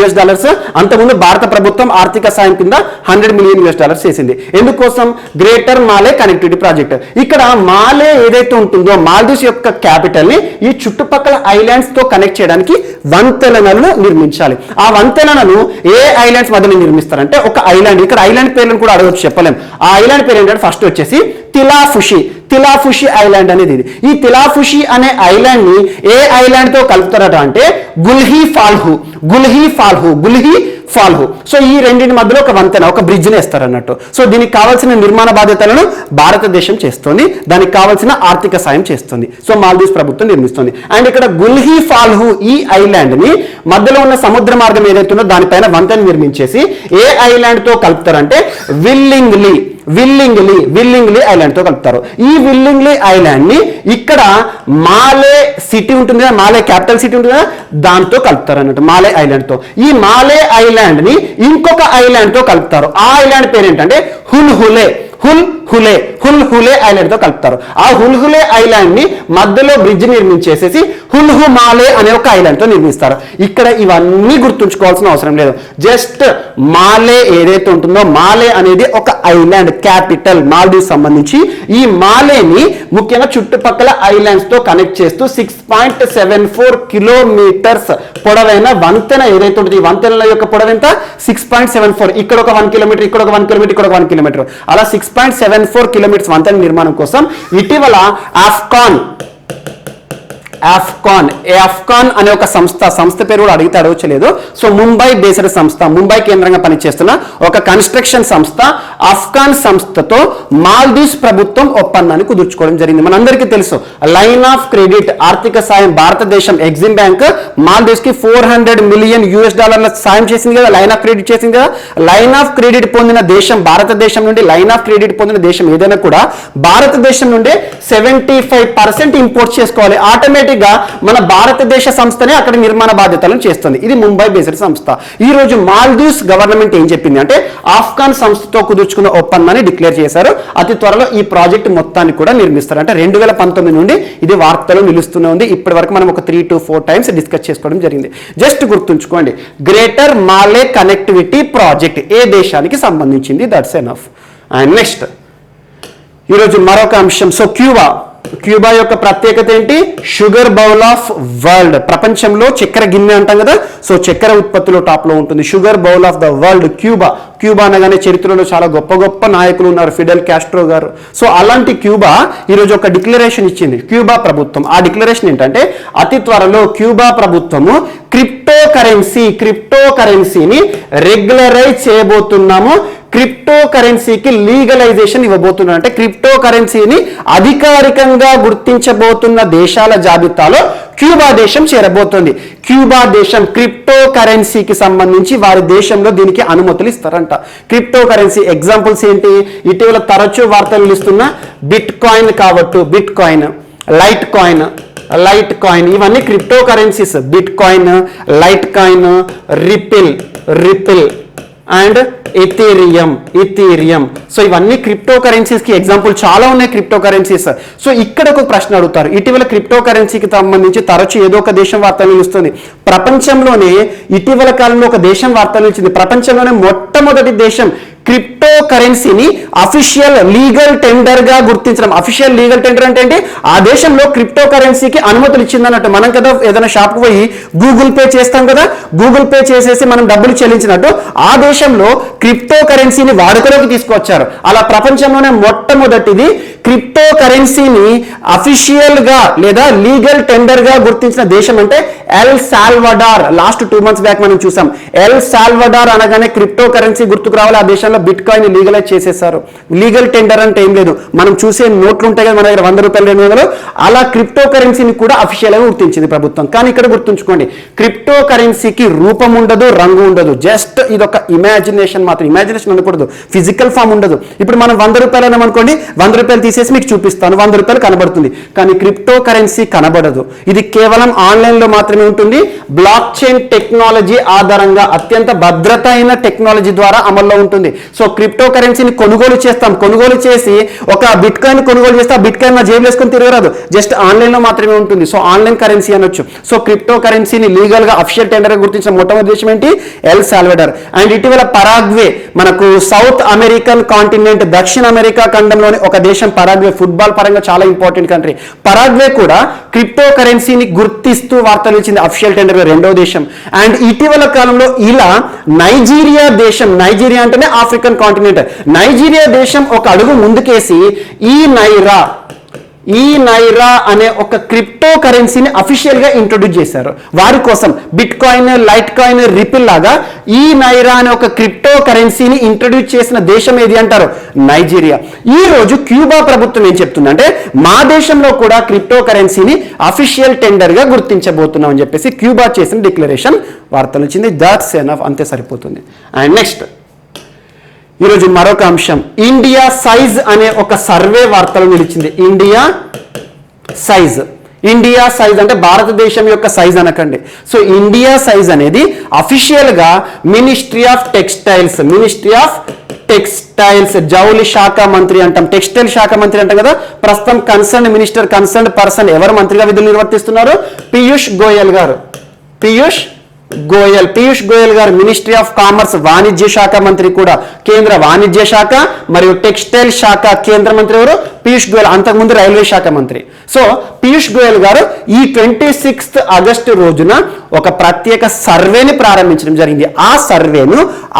అంతకుముందు భారత ప్రభుత్వం ఆర్థిక సాయం కింద $100 మిలియన్ చేసింది. ఎందుకోసం? Greater Male connectivity project. ఇక్కడ మాలే ఏదైతే ఉంటుందో మాల్దీవ్స్ యొక్క క్యాపిటల్ ని ఈ చుట్టుపక్కల ఐలాండ్స్ తో కనెక్ట్ చేయడానికి వంతెనలను నిర్మించాలి. ఆ వంతెనలను ఏ ఐలాండ్స్ మధ్యలో నిర్మిస్తారంటే ఒక ఐలాండ్, ఇక్కడ ఐలాండ్ పేర్లను కూడా అడగచ్చు, చెప్పలేం. ఆ ఐలాండ్ పేరు ఏంటంటే ఫస్ట్ వచ్చేసి తిలాఫుషి ఐలాండ్ అనేది ఇది. ఈ తిలాఫుషి అనే ఐలాండ్ ని ఏ ఐలాండ్ తో కలుపుతారట అంటే గుల్హీ ఫాల్హు. సో ఈ రెండింటి మధ్యలో ఒక వంతెన, ఒక బ్రిడ్జ్ ని వేస్తారు అన్నట్టు. సో దీనికి కావాల్సిన నిర్మాణ బాధ్యతలను భారతదేశం చేస్తుంది, దానికి కావాల్సిన ఆర్థిక సాయం చేస్తుంది. సో మాల్దీవ్స్ ప్రభుత్వం నిర్మిస్తుంది. అండ్ ఇక్కడ గుల్హీ ఫాల్హు ఈ ఐలాండ్ ని మధ్యలో ఉన్న సముద్ర మార్గం ఏదైతే ఉందో దానిపైన వంతెన నిర్మించేసి ఏ ఐలాండ్ తో కలుపుతారంటే విల్లింగ్లీ ఐలాండ్ తో కలుపుతారు. ఈ విల్లింగ్లీ ఐలాండ్ ని ఇక్కడ మాలే సిటీ ఉంటుంది కదా, మాలే క్యాపిటల్ సిటీ ఉంటుంది కదా, దాంతో కలుపుతారు అన్నట్టు, మాలే ఐలాండ్ తో. ఈ మాలే ఐలాండ్ ని ఇంకొక ఐలాండ్ తో కలుపుతారు. ఆ ఐలాండ్ పేరు ఏంటంటే హుల్హులే ఐలాండ్ తో కలుపుతారు. ఆ హుల్హులే ఐలాండ్ ని మధ్యలో బ్రిడ్జ్ నిర్మించేసేసి హుల్హు మాలే అనే ఒక ఐలాండ్ తో నిర్మిస్తారు. ఇక్కడ ఇవన్నీ గుర్తుంచుకోవాల్సిన అవసరం లేదు. జస్ట్ మాలే ఏదైతే ఉంటుందో మాలే అనేది ఒక ఐలాండ్ క్యాపిటల్ మాల్దీవ్స్ సంబంధించి. ఈ మాలేని ముఖ్యంగా చుట్టుపక్కల ఐలాండ్స్ తో కనెక్ట్ చేస్తూ 6.74 కిలోమీటర్స్ పొడవైన వంతెన ఏదైతే ఉంటుంది, ఈ వంతెనల యొక్క పొడవు ఎంత? 6.74. ఇక్కడ ఒక 1 కిలోమీటర్, ఇక్కడ ఒక 1 కిలోమీటర్, ఇక్కడ ఒక 1 కిలోమీటర్, అలా 6.74 కిలోమీటర్స్ వంతెన నిర్మాణం కోసం ఇటీవల ఆఫ్కాన్. ఆఫ్కాన్ అనే ఒక సంస్థ పేరు కూడా అడిగితే అడగలేదు. సో ముంబై బేస్డ్ సంస్థ, ముంబై కేంద్రంగా పనిచేస్తున్న ఒక కన్స్ట్రక్షన్ సంస్థ ఆఫ్ఘాన్ సంస్థతో మాల్దీవ్స్ ప్రభుత్వం ఒప్పందాన్ని కుదుర్చుకోవడం జరిగింది. మనందరికీ తెలుసు లైన్ ఆఫ్ క్రెడిట్, ఆర్థిక సాయం భారతదేశం ఎగ్జిమ్ బ్యాంక్ మాల్దీవ్స్ కి $400 మిలియన్ సాయం చేసింది కదా, లైన్ ఆఫ్ క్రెడిట్ చేసింది కదా. లైన్ ఆఫ్ క్రెడిట్ పొందిన దేశం భారతదేశం నుండి, లైన్ ఆఫ్ క్రెడిట్ పొందిన దేశం ఏదైనా కూడా భారతదేశం నుండి 75% ఇంపోర్ట్ చేసుకోవాలి. ఆటోమేటిక్ గా మన భారతదేశ సంస్థనే అక్కడ నిర్మాణ బాధ్యతలను చేస్తుంది. ఇది ముంబై బేస్డ్ సంస్థ. ఈ రోజు మాల్దీవ్స్ గవర్నమెంట్ ఏం చెప్పింది అంటే ఆఫ్ఘాన్ సంస్థతో కుదుర్చుకున్న ఒప్పందాన్ని డిక్లేర్ చేశారు. అతి త్వరలో ఈ ప్రాజెక్ట్ మొత్తాన్ని కూడా నిర్మిస్తారు. అంటే 2019 నుండి ఇది వార్తలు నిలుస్తూనే ఉంది. ఇప్పటి వరకు మనం ఒక 3 to 4 టైమ్స్ డిస్కస్ చేసుకోవడం జరిగింది. జస్ట్ గుర్తుంచుకోండి, గ్రేటర్ మాలే కనెక్టివిటీ ప్రాజెక్ట్ ఏ దేశానికి సంబంధించింది, దట్స్ ఎనఫ్. అండ్ నెక్స్ట్ ఈరోజు మరొక అంశం. సో క్యూబా యొక్క ప్రత్యేకత ఏంటి? షుగర్ బౌల్ ఆఫ్ వరల్డ్, ప్రపంచంలో చక్కెర గిన్నె అంటాం కదా, సో చక్కెర ఉత్పత్తిలో టాప్ లో ఉంటుంది. Sugar bowl of the world Cuba అనగానే చరిత్రలో చాలా గొప్ప నాయకులు ఉన్నారు, ఫిడెల్ క్యాస్ట్రో గారు. సో అలాంటి క్యూబా ఈరోజు ఒక డిక్లరేషన్ ఇచ్చింది, క్యూబా ప్రభుత్వం. ఆ డిక్లరేషన్ ఏంటంటే అతి త్వరలో క్యూబా ప్రభుత్వము క్రిప్టో కరెన్సీని రెగ్యులరైజ్ చేయబోతున్నాము, క్రిప్టో కరెన్సీకి లీగలైజేషన్ ఇవ్వబోతున్నారు. అంటే క్రిప్టో కరెన్సీని అధికారికంగా గుర్తించబోతున్న దేశాల జాబితాలో క్యూబా దేశం చేరబోతోంది. క్యూబా దేశం క్రిప్టో కరెన్సీకి సంబంధించి వారి దేశంలో దీనికి అనుమతులు ఇస్తారంట. క్రిప్టో కరెన్సీ ఎగ్జాంపుల్స్ ఏంటి? ఇటీవల తరచూ వార్తలు ఇస్తున్న బిట్ కాయిన్ కావచ్చు, బిట్ కాయిన్, లైట్ కాయిన్, ఇవన్నీ crypto currencies. Bit coin, light coin, ripple and Ethereum. So ఇవన్నీ క్రిప్టో కరెన్సీస్ కి ఎగ్జాంపుల్. చాలా ఉన్నాయి క్రిప్టో కరెన్సీస్. సో ఇక్కడ ఒక ప్రశ్న అడుగుతారు, ఇటీవల క్రిప్టో కరెన్సీకి సంబంధించి తరచు ఏదో ఒక దేశం వార్తలు నిలుస్తుంది. ప్రపంచంలోనే ఇటీవల కాలంలో ఒక దేశం వార్తలు నిలిచింది. ప్రపంచంలోనే మొట్టమొదటి దేశం క్రిప్టో కరెన్సీని అఫీషియల్ లీగల్ టెండర్ గా గుర్తించడం. అఫీషియల్ లీగల్ టెండర్ అంటే ఏంటి? ఆ దేశంలో క్రిప్టో కరెన్సీకి అనుమతులు ఇచ్చిందన్నట్టు. మనం కదా ఏదైనా షాప్కి పోయి గూగుల్ పే చేస్తాం కదా, గూగుల్ పే చేసేసి మనం డబ్బులు చెల్లించినట్టు ఆ దేశంలో క్రిప్టో కరెన్సీని వాడుకలోకి తీసుకొచ్చారు. అలా ప్రపంచంలోనే మొట్టమొదటిది క్రిప్టో కరెన్సీని అఫీషియల్ గా లేదా లీగల్ టెండర్ గా గుర్తించిన దేశం అంటే El Salvador. Last 2 months back మనం చూసాం. ఎల్ సాల్వడార్ అనగానే క్రిప్టో కరెన్సీ గుర్తుకు రావాలి. ఆ దేశంలో బిట్ కాయిన్ లీగలైజ్ చేసేసారు. లీగల్ టెండర్ అంటే ఏం లేదు, మనం చూసే నోట్లు ఉంటాయి కదా మన దగ్గర, 100 రూపాయలు 200, అలా క్రిప్టో కరెన్సీని కూడా అఫీషియల్ గా గుర్తించింది ప్రభుత్వం. కానీ ఇక్కడ గుర్తుంచుకోండి, క్రిప్టో కరెన్సీకి రూపం ఉండదు, రంగు ఉండదు, జస్ట్ ఇది ఒక ఇమాజినేషన్ మాత్రం. ఇమాజినేషన్ అనకూడదు, ఫిజికల్ ఫామ్ ఉండదు. ఇప్పుడు మనం 100 రూపాయలు అన్నామనుకోండి, 100 రూపాయలు తీసేసి మీకు చూపిస్తాను, 100 రూపాయలు కనబడుతుంది. కానీ క్రిప్టో కరెన్సీ కనబడదు. ఇది కేవలం ఆన్లైన్ లో మాత్రమే ఉంటుంది. బ్లాక్ చైన్ టెక్నాలజీ ఆధారంగా అత్యంత భద్రత అయిన టెక్నాలజీ ద్వారా అమల్లో ఉంటుంది. సో క్రిప్టో కరెన్సీని కొనుగోలు చేస్తాం, కొనుగోలు చేసి ఒక బిట్ కాయిన్ కొనుగోలు చేస్తే ఆ బిట్ కాయిన్ నా జేబులో వేసుకొని తిరగరాదు, జస్ట్ ఆన్లైన్ లో మాత్రమే ఉంటుంది. సో ఆన్లైన్ కరెన్సీ అనొచ్చు. సో క్రిప్టో కరెన్సీని లీగల్ గా అఫీషియల్ టెండర్ గా గుర్తించిన మొట్టమొదటి దేశం ఏంటి? El Salvador. అండ్ ఇటీవల పరాగ్వే, మనకు సౌత్ అమెరికన్ కాంటినెంట్, దక్షిణ అమెరికా ఖండంలోని ఒక దేశం పరాగ్వే, ఫుట్బాల్ పరంగా చాలా ఇంపార్టెంట్ కంట్రీ. పరాగ్వే కూడా క్రిప్టో కరెన్సీని గుర్తిస్తూ వార్తలు ఇచ్చింది, అఫీషియల్ టెండర్ గా 2వ దేశం. అండ్ ఇటీవల కాలంలో ఇలా నైజీరియా దేశం, నైజీరియా అంటేనే ఆఫ్రికన్ కాంటినెంట్, నైజీరియా దేశం ఒక అడుగు ముందుకేసి ఈ నైరా అనే ఒక క్రిప్టో కరెన్సీని అఫీషియల్ గా ఇంట్రొడ్యూస్ చేశారు వారి కోసం. Bit coin, light coin, ripple లాగా ఈ నైరా అనే ఒక క్రిప్టో కరెన్సీని ఇంట్రొడ్యూస్ చేసిన దేశం ఏది అంటారు? నైజీరియా. ఈ రోజు క్యూబా ప్రభుత్వం ఏం చెప్తుందంటే మా దేశంలో కూడా క్రిప్టో కరెన్సీని అఫీషియల్ టెండర్ గా గుర్తించబోతున్నాం అని చెప్పేసి క్యూబా చేసిన డిక్లరేషన్ వార్తలు వచ్చింది. దట్స్ ఎనఫ్, అంతే సరిపోతుంది. అండ్ నెక్స్ట్ ఈరోజు మరొక అంశం, ఇండియా సైజ్ అనే ఒక సర్వే వార్తలు నిలిచింది. ఇండియా సైజ్ అంటే భారతదేశం యొక్క సైజ్ అనకండి. సో ఇండియా సైజ్ అనేది అఫీషియల్ గా మినిస్ట్రీ ఆఫ్ టెక్స్టైల్స్ జౌళి శాఖ మంత్రి అంటాం, టెక్స్టైల్ శాఖ మంత్రి అంటాం కదా. ప్రస్తుతం కన్సర్న్ మినిస్టర్, కన్సర్న్ పర్సన్ ఎవరు మంత్రిగా విధులు నిర్వర్తిస్తున్నారు? పీయూష్ గోయల్ గారు మినిస్ట్రీ ఆఫ్ కామర్స్, వాణిజ్య శాఖ మంత్రి కూడా. కేంద్ర వాణిజ్య శాఖ మరియు టెక్స్టైల్ శాఖ కేంద్ర మంత్రి ఎవరు? పీయూష్ గోయల్. అంతకుముందు రైల్వే శాఖ మంత్రి. సో పీయూష్ గోయల్ గారు ఈ 26 ఆగస్టు రోజున ఒక ప్రత్యేక సర్వేని ప్రారంభించడం జరిగింది. ఆ సర్వేను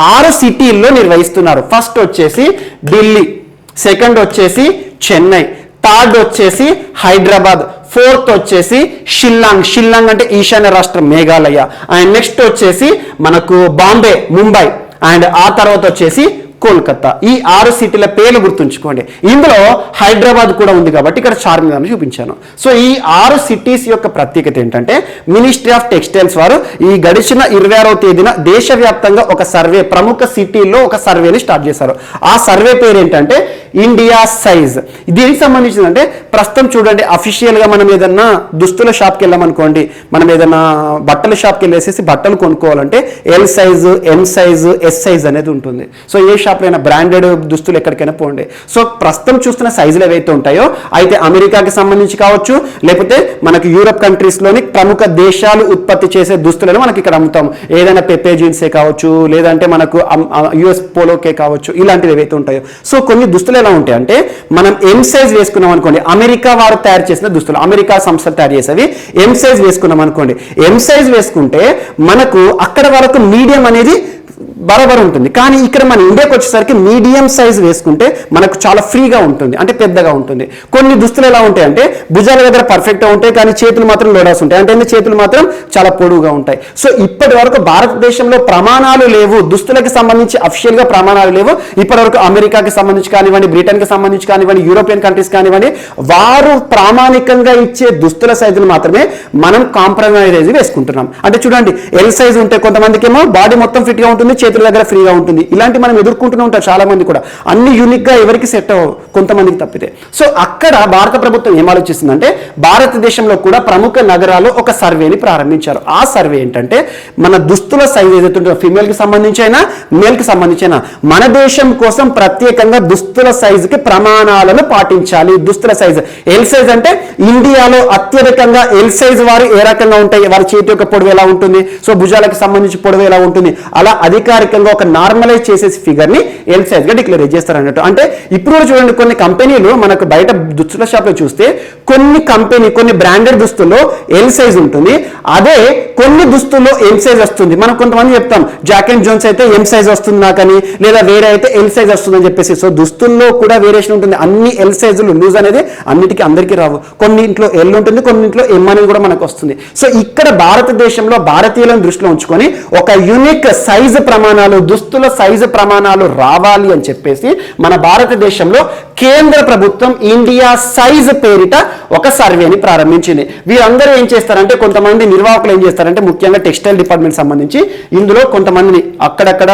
6 సిటీల్లో నిర్వహిస్తున్నారు. ఫస్ట్ వచ్చేసి ఢిల్లీ, సెకండ్ వచ్చేసి చెన్నై, థర్డ్ వచ్చేసి హైదరాబాద్, 4th వచ్చేసి షిల్లాంగ్ అంటే ఈశాన్య రాష్ట్రం మేఘాలయ. అండ్ నెక్స్ట్ వచ్చేసి మనకు బాంబే, ముంబై, అండ్ ఆ తర్వాత వచ్చేసి కోల్కతా. ఈ 6 సిటీల పేర్లు గుర్తుంచుకోండి. ఇందులో హైదరాబాద్ కూడా ఉంది కాబట్టి ఇక్కడ చార్మినార్ని చూపించాను. సో ఈ 6 సిటీస్ యొక్క ప్రత్యేకత ఏంటంటే మినిస్ట్రీ ఆఫ్ టెక్స్టైల్స్ వారు ఈ గడిచిన 26వ తేదీన దేశవ్యాప్తంగా ఒక సర్వే, ప్రముఖ సిటీల్లో ఒక సర్వేని స్టార్ట్ చేశారు. ఆ సర్వే పేరు ఏంటంటే ఇండియా సైజ్. దీనికి సంబంధించిందంటే ప్రస్తుతం చూడండి, అఫీషియల్గా మనం ఏదన్నా దుస్తుల షాప్కి వెళ్ళామనుకోండి, మనం ఏదన్నా బట్టల షాప్కి వెళ్ళేసేసి బట్టలు కొనుక్కోవాలంటే L size, M size, S size అనేది ఉంటుంది. సో ఏ షాప్లో అయినా బ్రాండెడ్ దుస్తులు ఎక్కడికైనా పోండి. సో ప్రస్తుతం చూస్తున్న సైజులు ఏవైతే ఉంటాయో అయితే అమెరికాకి సంబంధించి కావచ్చు, లేకపోతే మనకి యూరప్ కంట్రీస్లోని ప్రముఖ దేశాలు ఉత్పత్తి చేసే దుస్తులను మనకి ఇక్కడ అమ్ముతాం. ఏదైనా పెప్పే జీన్సే కావచ్చు, లేదంటే మనకు యుఎస్ పోలోకే కావచ్చు, ఇలాంటివి ఏవైతే ఉంటాయో. సో కొన్ని దుస్తులు ఎలా ఉంటాయి అంటే మనం ఎం సైజ్ వేసుకున్నాం అనుకోండి, అమెరికా వారు తయారు చేసిన దుస్తులు, అమెరికా సంస్థ తయారు చేసేవి ఎం సైజ్ వేసుకున్నాం అనుకోండి. ఎం సైజ్ వేసుకుంటే మనకు అక్కడ వరకు మీడియం అనేది బరాబర్ ఉంటుంది. కానీ ఇక్కడ మన ఇండియాకి వచ్చేసరికి మీడియం సైజ్ వేసుకుంటే మనకు చాలా ఫ్రీగా ఉంటుంది, అంటే పెద్దగా ఉంటుంది. కొన్ని దుస్తులు ఎలా ఉంటాయి అంటే భుజాల దగ్గర పర్ఫెక్ట్గా ఉంటాయి, కానీ చేతులు మాత్రం లోడాస్ ఉంటాయి, అంటే చేతులు మాత్రం చాలా పొడుగుగా ఉంటాయి. సో ఇప్పటి వరకు భారతదేశంలో ప్రమాణాలు లేవు, దుస్తులకు సంబంధించి అఫీషియల్గా ప్రమాణాలు లేవు. ఇప్పటి వరకు అమెరికాకి సంబంధించి కానివ్వండి, బ్రిటన్కి సంబంధించి కానివ్వండి, యూరోపియన్ కంట్రీస్ కానివ్వండి, వారు ప్రామాణికంగా ఇచ్చే దుస్తుల సైజులు మాత్రమే మనం కాంప్రమైజ్ వేసుకుంటున్నాం. అంటే చూడండి, ఎల్ సైజ్ ఉంటే కొంతమందికి ఏమో బాడీ మొత్తం ఫిట్గా ఉంటుంది, చేతుల దగ్గర ఫ్రీగా ఉంటుంది. ఇలాంటి మనం ఎదుర్కొంటూనే ఉంటారు చాలా మంది కూడా. అన్ని యూనిక్ గా ఎవరికి సెట్ అవ్వవు, కొంతమందికి తప్పితే. సో అక్కడ భారత ప్రభుత్వం ఏం ఆలోచిస్తుందంటే భారతదేశంలో కూడా ప్రముఖ నగరాల్లో ఒక సర్వేని ప్రారంభించారు. ఆ సర్వే ఏంటంటే మన దుస్తుల సైజ్ ఏదైతే ఉంటుందో, ఫిమేల్ కి సంబంధించి అయినా మేల్ కి సంబంధించి అయినా, మన దేశం కోసం ప్రత్యేకంగా దుస్తుల సైజుకి ప్రమాణాలను పాటించాలి. దుస్తుల సైజ్ ఎల్ సైజ్ అంటే ఇండియాలో అత్యధికంగా ఎల్ సైజ్ వారు ఏ రకంగా ఉంటాయి, వారి చేతి యొక్క పొడవు ఎలా ఉంటుంది, సో భుజాలకు సంబంధించి పొడవు ఎలా ఉంటుంది, అలా అధికారికంగా ఒక నార్మలైజ్ చేసేసి ఫిగర్ ని ఎల్ సైజ్ గా డిక్లేర్ చేస్తారు అన్నట్టు. అంటే ఇప్పుడు చూడండి, కొన్ని కంపెనీలు మనకు బయట దుస్తుల షాప్ లో చూస్తే కొన్ని బ్రాండెడ్ దుస్తుల్లో ఎల్ సైజ్ ఉంటుంది, అదే కొన్ని దుస్తుల్లో ఎం సైజ్ వస్తుంది. మనం కొంతమంది చెప్తాం జాక్ అండ్ జోన్స్ అయితే ఎం సైజ్ వస్తుంది నాకని, లేదా వేరే అయితే ఎల్ సైజ్ వస్తుంది అని చెప్పేసి. సో దుస్తుల్లో కూడా వేరియేషన్ ఉంటుంది. అన్ని ఎల్ సైజులు లూజ్ అనేది అందరికీ రావు. కొన్నింట్లో ఎల్ ఉంటుంది, కొన్నింట్లో ఎం అనేది కూడా మనకు వస్తుంది. సో ఇక్కడ భారతదేశంలో భారతీయులను దృష్టిలో ఉంచుకొని ఒక యూనిక్ సైజ్ ప్రమాణాలు, దుస్తుల సైజు ప్రమాణాలు రావాలి అని చెప్పేసి మన భారతదేశంలో కేంద్ర ప్రభుత్వం ఇండియా సైజ్ పేరిట ఒక సర్వేని ప్రారంభించింది. వీరందరూ ఏం చేస్తారంటే, కొంతమంది నిర్వాహకులు ఏం చేస్తారంటే, ముఖ్యంగా టెక్స్టైల్ డిపార్ట్మెంట్ సంబంధించి ఇందులో కొంతమందిని అక్కడక్కడ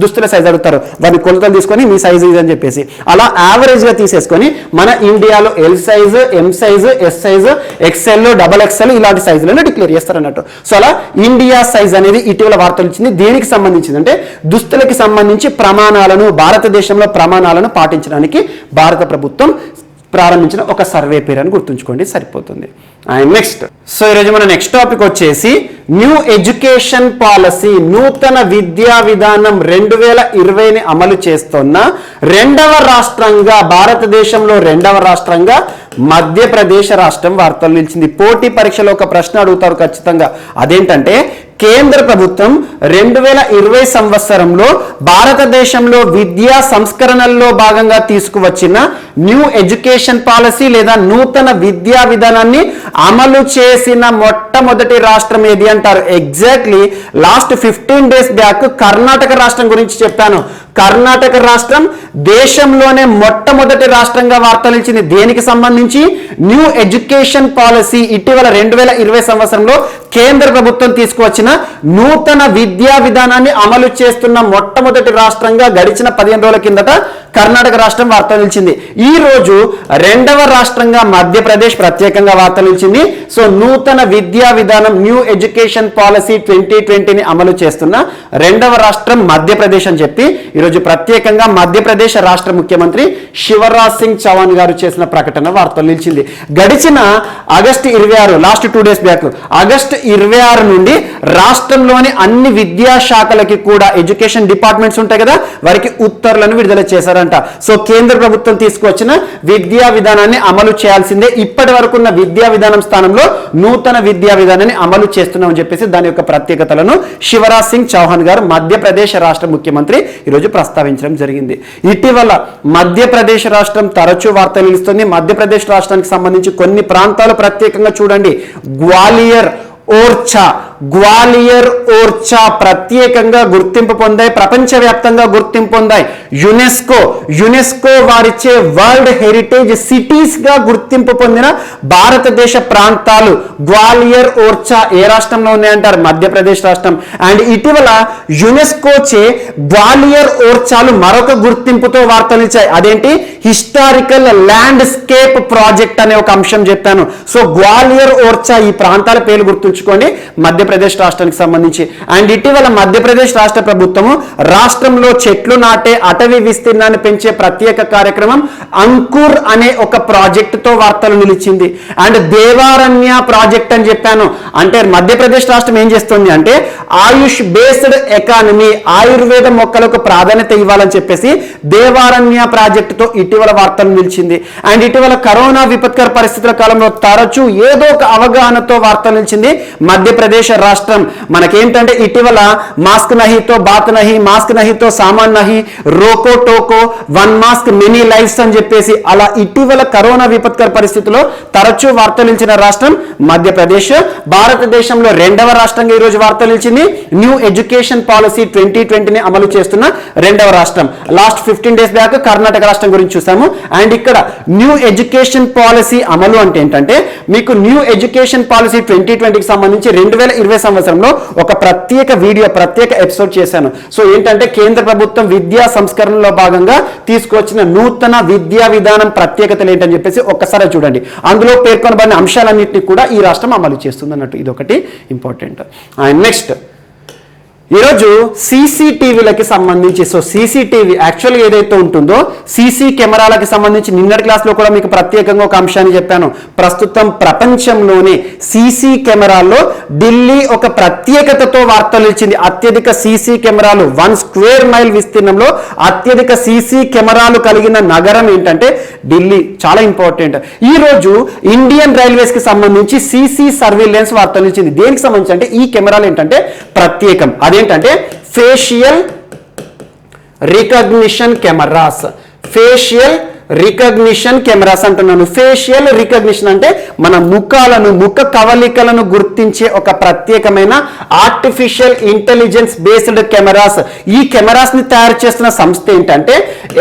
దుస్తుల సైజ్ అడుగుతారు, వారిని కొలతలు తీసుకొని మీ సైజ్ ఇది అని చెప్పేసి అలా యావరేజ్ గా తీసేసుకొని మన ఇండియాలో L size, M size, yes size, XL, double XL ఇలాంటి సైజులను డిక్లేర్ చేస్తారు అన్నట్టు. సో అలా ఇండియా సైజ్ అనేది ఇటీవల వార్తలు ఇచ్చింది. దేనికి సంబంధించింది అంటే దుస్తులకి సంబంధించి ప్రమాణాలను, భారతదేశంలో ప్రమాణాలను పాటించడానికి భారత ప్రభుత్వం ప్రారంభించిన ఒక సర్వే పేరు అని గుర్తుంచుకోండి, సరిపోతుంది. అండ్ నెక్స్ట్, సో ఈరోజు మన నెక్స్ట్ టాపిక్ వచ్చేసి న్యూ ఎడ్యుకేషన్ పాలసీ, నూతన విద్యా విధానం 2020ని అమలు చేస్తున్న రెండవ రాష్ట్రంగా, భారతదేశంలో రెండవ రాష్ట్రంగా మధ్యప్రదేశ్ రాష్ట్రం వార్తలు నిలిచింది. పోటీ పరీక్షలో ఒక ప్రశ్న అడుగుతారు ఖచ్చితంగా, అదేంటంటే కేంద్ర ప్రభుత్వం 2020 సంవత్సరంలో భారతదేశంలో విద్యా సంస్కరణల్లో భాగంగా తీసుకువచ్చిన న్యూ ఎడ్యుకేషన్ పాలసీ లేదా నూతన విద్యా విధానాన్ని అమలు చేసిన మొట్టమొదటి రాష్ట్రం ఏది అంటారు. Exactly last 15 days back Karnataka రాష్ట్రం గురించి చెప్పాను. కర్ణాటక రాష్ట్రం దేశంలోనే మొట్టమొదటి రాష్ట్రంగా వార్తలు ఇచ్చింది. దేనికి సంబంధించి? New education policy. ఇటీవల 2020 సంవత్సరంలో కేంద్ర ప్రభుత్వం తీసుకువచ్చిన నూతన విద్యా విధానాన్ని అమలు చేస్తున్న మొట్టమొదటి రాష్ట్రంగా గడిచిన 15 రోజుల కిందట కర్ణాటక రాష్ట్రం వార్తలు నిలిచింది. ఈ రోజు రెండవ రాష్ట్రంగా మధ్యప్రదేశ్ ప్రత్యేకంగా వార్తలు నిలిచింది. సో నూతన విద్యా విధానం న్యూ ఎడ్యుకేషన్ పాలసీ 2020ని అమలు చేస్తున్న రెండవ రాష్ట్రం మధ్యప్రదేశ్ అని చెప్పి ఈరోజు ప్రత్యేకంగా మధ్యప్రదేశ్ రాష్ట్ర ముఖ్యమంత్రి శివరాజ్ సింగ్ చౌహాన్ గారు చేసిన ప్రకటన వార్తలు నిలిచింది. గడిచిన August 26, last 2 days back, August 26 నుండి రాష్ట్రంలోని అన్ని విద్యాశాఖలకి కూడా, ఎడ్యుకేషన్ డిపార్ట్మెంట్స్ ఉంటాయి కదా, వారికి ఉత్తర్వులను విడుదల చేశారన్నట్టు. చేశారంట. సో కేంద్ర ప్రభుత్వం తీసుకొచ్చిన విద్యా విధానాన్ని అమలు చేయాల్సిందే, ఇప్పటి వరకు ఉన్న విద్యా విధానం స్థానంలో నూతన విద్యా విధానాన్ని అమలు చేస్తున్నామని చెప్పేసి దాని యొక్క ప్రత్యేకతలను శివరాజ్ సింగ్ చౌహాన్ గారు మధ్యప్రదేశ్ రాష్ట్ర ముఖ్యమంత్రి ఈరోజు ప్రస్తావించడం జరిగింది. ఇటీవల మధ్యప్రదేశ్ రాష్ట్రం తరచూ వార్తలు ఇస్తుంది. మధ్యప్రదేశ్ రాష్ట్రానికి సంబంధించి కొన్ని ప్రాంతాలు ప్రత్యేకంగా చూడండి. గ్వాలియర్, ఓర్చా ప్రత్యేకంగా గుర్తింపు పొందాయి, ప్రపంచవ్యాప్తంగా గుర్తింపు పొందాయి. యునెస్కో వారిచ్చే వరల్డ్ హెరిటేజ్ సిటీస్ గా గుర్తింపు పొందిన భారతదేశ ప్రాంతాలు గ్వాలియర్, ఓర్చా ఏ రాష్ట్రంలో ఉన్నాయంటారు? మధ్యప్రదేశ్ రాష్ట్రం. అండ్ ఇటీవల యునెస్కోచే గ్వాలియర్, ఓర్చాలు మరొక గుర్తింపుతో వార్తలు ఇచ్చాయి. అదేంటి? హిస్టారికల్ ల్యాండ్స్కేప్ ప్రాజెక్ట్ అనే ఒక అంశం చెప్పాను. సో గ్వాలియర్, ఓర్చా ఈ ప్రాంతాల పేర్లు గుర్తుంచుకోండి మధ్యప్రదేశ్ రాష్ట్రానికి సంబంధించి. అండ్ ఇటీవల మధ్యప్రదేశ్ రాష్ట్ర ప్రభుత్వము రాష్ట్రంలో చెట్లు నాటే అటవీ విస్తీర్ణాన్ని పెంచే ప్రత్యేక కార్యక్రమం అంకుర్ అనే ఒక ప్రాజెక్టుతో వార్తలు నిలిచింది. అండ్ దేవారణ్య ప్రాజెక్ట్ అని చెప్పాను. అంటే మధ్యప్రదేశ్ రాష్ట్రం ఏం చేస్తుంది అంటే ఆయుష్ బేస్డ్ ఎకానమీ, ఆయుర్వేద మొక్కలకు ప్రాధాన్యత ఇవ్వాలని చెప్పేసి దేవారణ్య ప్రాజెక్టుతో ఇటీవల వార్తలు నిలిచింది. అండ్ ఇటీవల కరోనా విపత్కర పరిస్థితుల కాలంలో తరచూ ఏదో ఒక అవగాహనతో వార్తలు నిలిచింది మధ్యప్రదేశ్ రాష్ట్రం. మనకేంటంటే ఇటీవల మాస్క్ నహీతో బాత్ నహీ, మాస్క్ నహీతో సామాన్ నహీ, రోకో టోకో, వన్ మాస్క్ మెనీ లైఫ్స్ అని చెప్పేసి అలా ఇటీవల కరోనా విపత్కర పరిస్థితుల్లో తరచూ వార్తలు నిలిచిన రాష్ట్రం మధ్యప్రదేశ్. భారతదేశంలో రెండవ రాష్ట్రంగా ఈరోజు వార్తలు నిలిచింది. న్యూ ఎడ్యుకేషన్ పాలసీ 2020ని అమలు చేస్తున్న రెండవ రాష్ట్రం. లాస్ట్ 15 days బ్యాక్ కర్ణాటక రాష్ట్రం గురించి చూసాము. అండ్ ఇక్కడ న్యూ ఎడ్యుకేషన్ పాలసీ అమలు అంటే ఏంటంటే మీకు న్యూ ఎడ్యుకేషన్ పాలసీ 2020కి సంబంధించి 2020 సంవత్సరంలో ఒక ప్రత్యేక వీడియో, ప్రత్యేక ఎపిసోడ్ చేశాను. సో ఏంటంటే కేంద్ర ప్రభుత్వం విద్యా సంస్కరణలో భాగంగా తీసుకొచ్చిన నూతన విద్యా విధానం ప్రత్యేకతలు ఏంటని చెప్పేసి ఒక్కసారి చూడండి. అందులో పేర్కొనబడిన అంశాలన్నింటినీ కూడా ఈ రాష్ట్రం అమలు చేస్తుంది అన్నట్టు. ఇది ఒకటి ఇంపార్టెంట్. అండ్ నెక్స్ట్ ఈరోజు సీసీటీవీలకి సంబంధించి, సో సీసీటీవీ యాక్చువల్గా ఏదైతే ఉంటుందో సీసీ కెమెరాలకి సంబంధించి నిన్నటి క్లాస్లో కూడా మీకు ప్రత్యేకంగా ఒక అంశాన్ని చెప్పాను. ప్రస్తుతం ప్రపంచంలోనే సీసీ కెమెరాల్లో ఢిల్లీ ఒక ప్రత్యేకతతో వార్తలు ఇచ్చింది. అత్యధిక సీసీ కెమెరాలు 1 square mile విస్తీర్ణంలో అత్యధిక సీసీ కెమెరాలు కలిగిన నగరం ఏంటంటే ఢిల్లీ. చాలా ఇంపార్టెంట్. ఈ రోజు ఇండియన్ రైల్వేస్ కి సంబంధించి సీసీ సర్వేలెన్స్ వార్తలు ఇచ్చింది. దేనికి సంబంధించి అంటే ఈ కెమెరాలు ఏంటంటే ప్రత్యేకం. అదేంటంటే facial recognition cameras. Facial recognition cameras అంటున్నాను. ఫేషియల్ రికగ్నిషన్ అంటే మన ముఖాలను, ముఖ కవలికలను గుర్తించే ఒక ప్రత్యేకమైన ఆర్టిఫిషియల్ ఇంటెలిజెన్స్ బేస్డ్ కెమెరాస్. ఈ కెమెరాస్ ని తయారు చేస్తున్న సంస్థ ఏంటంటే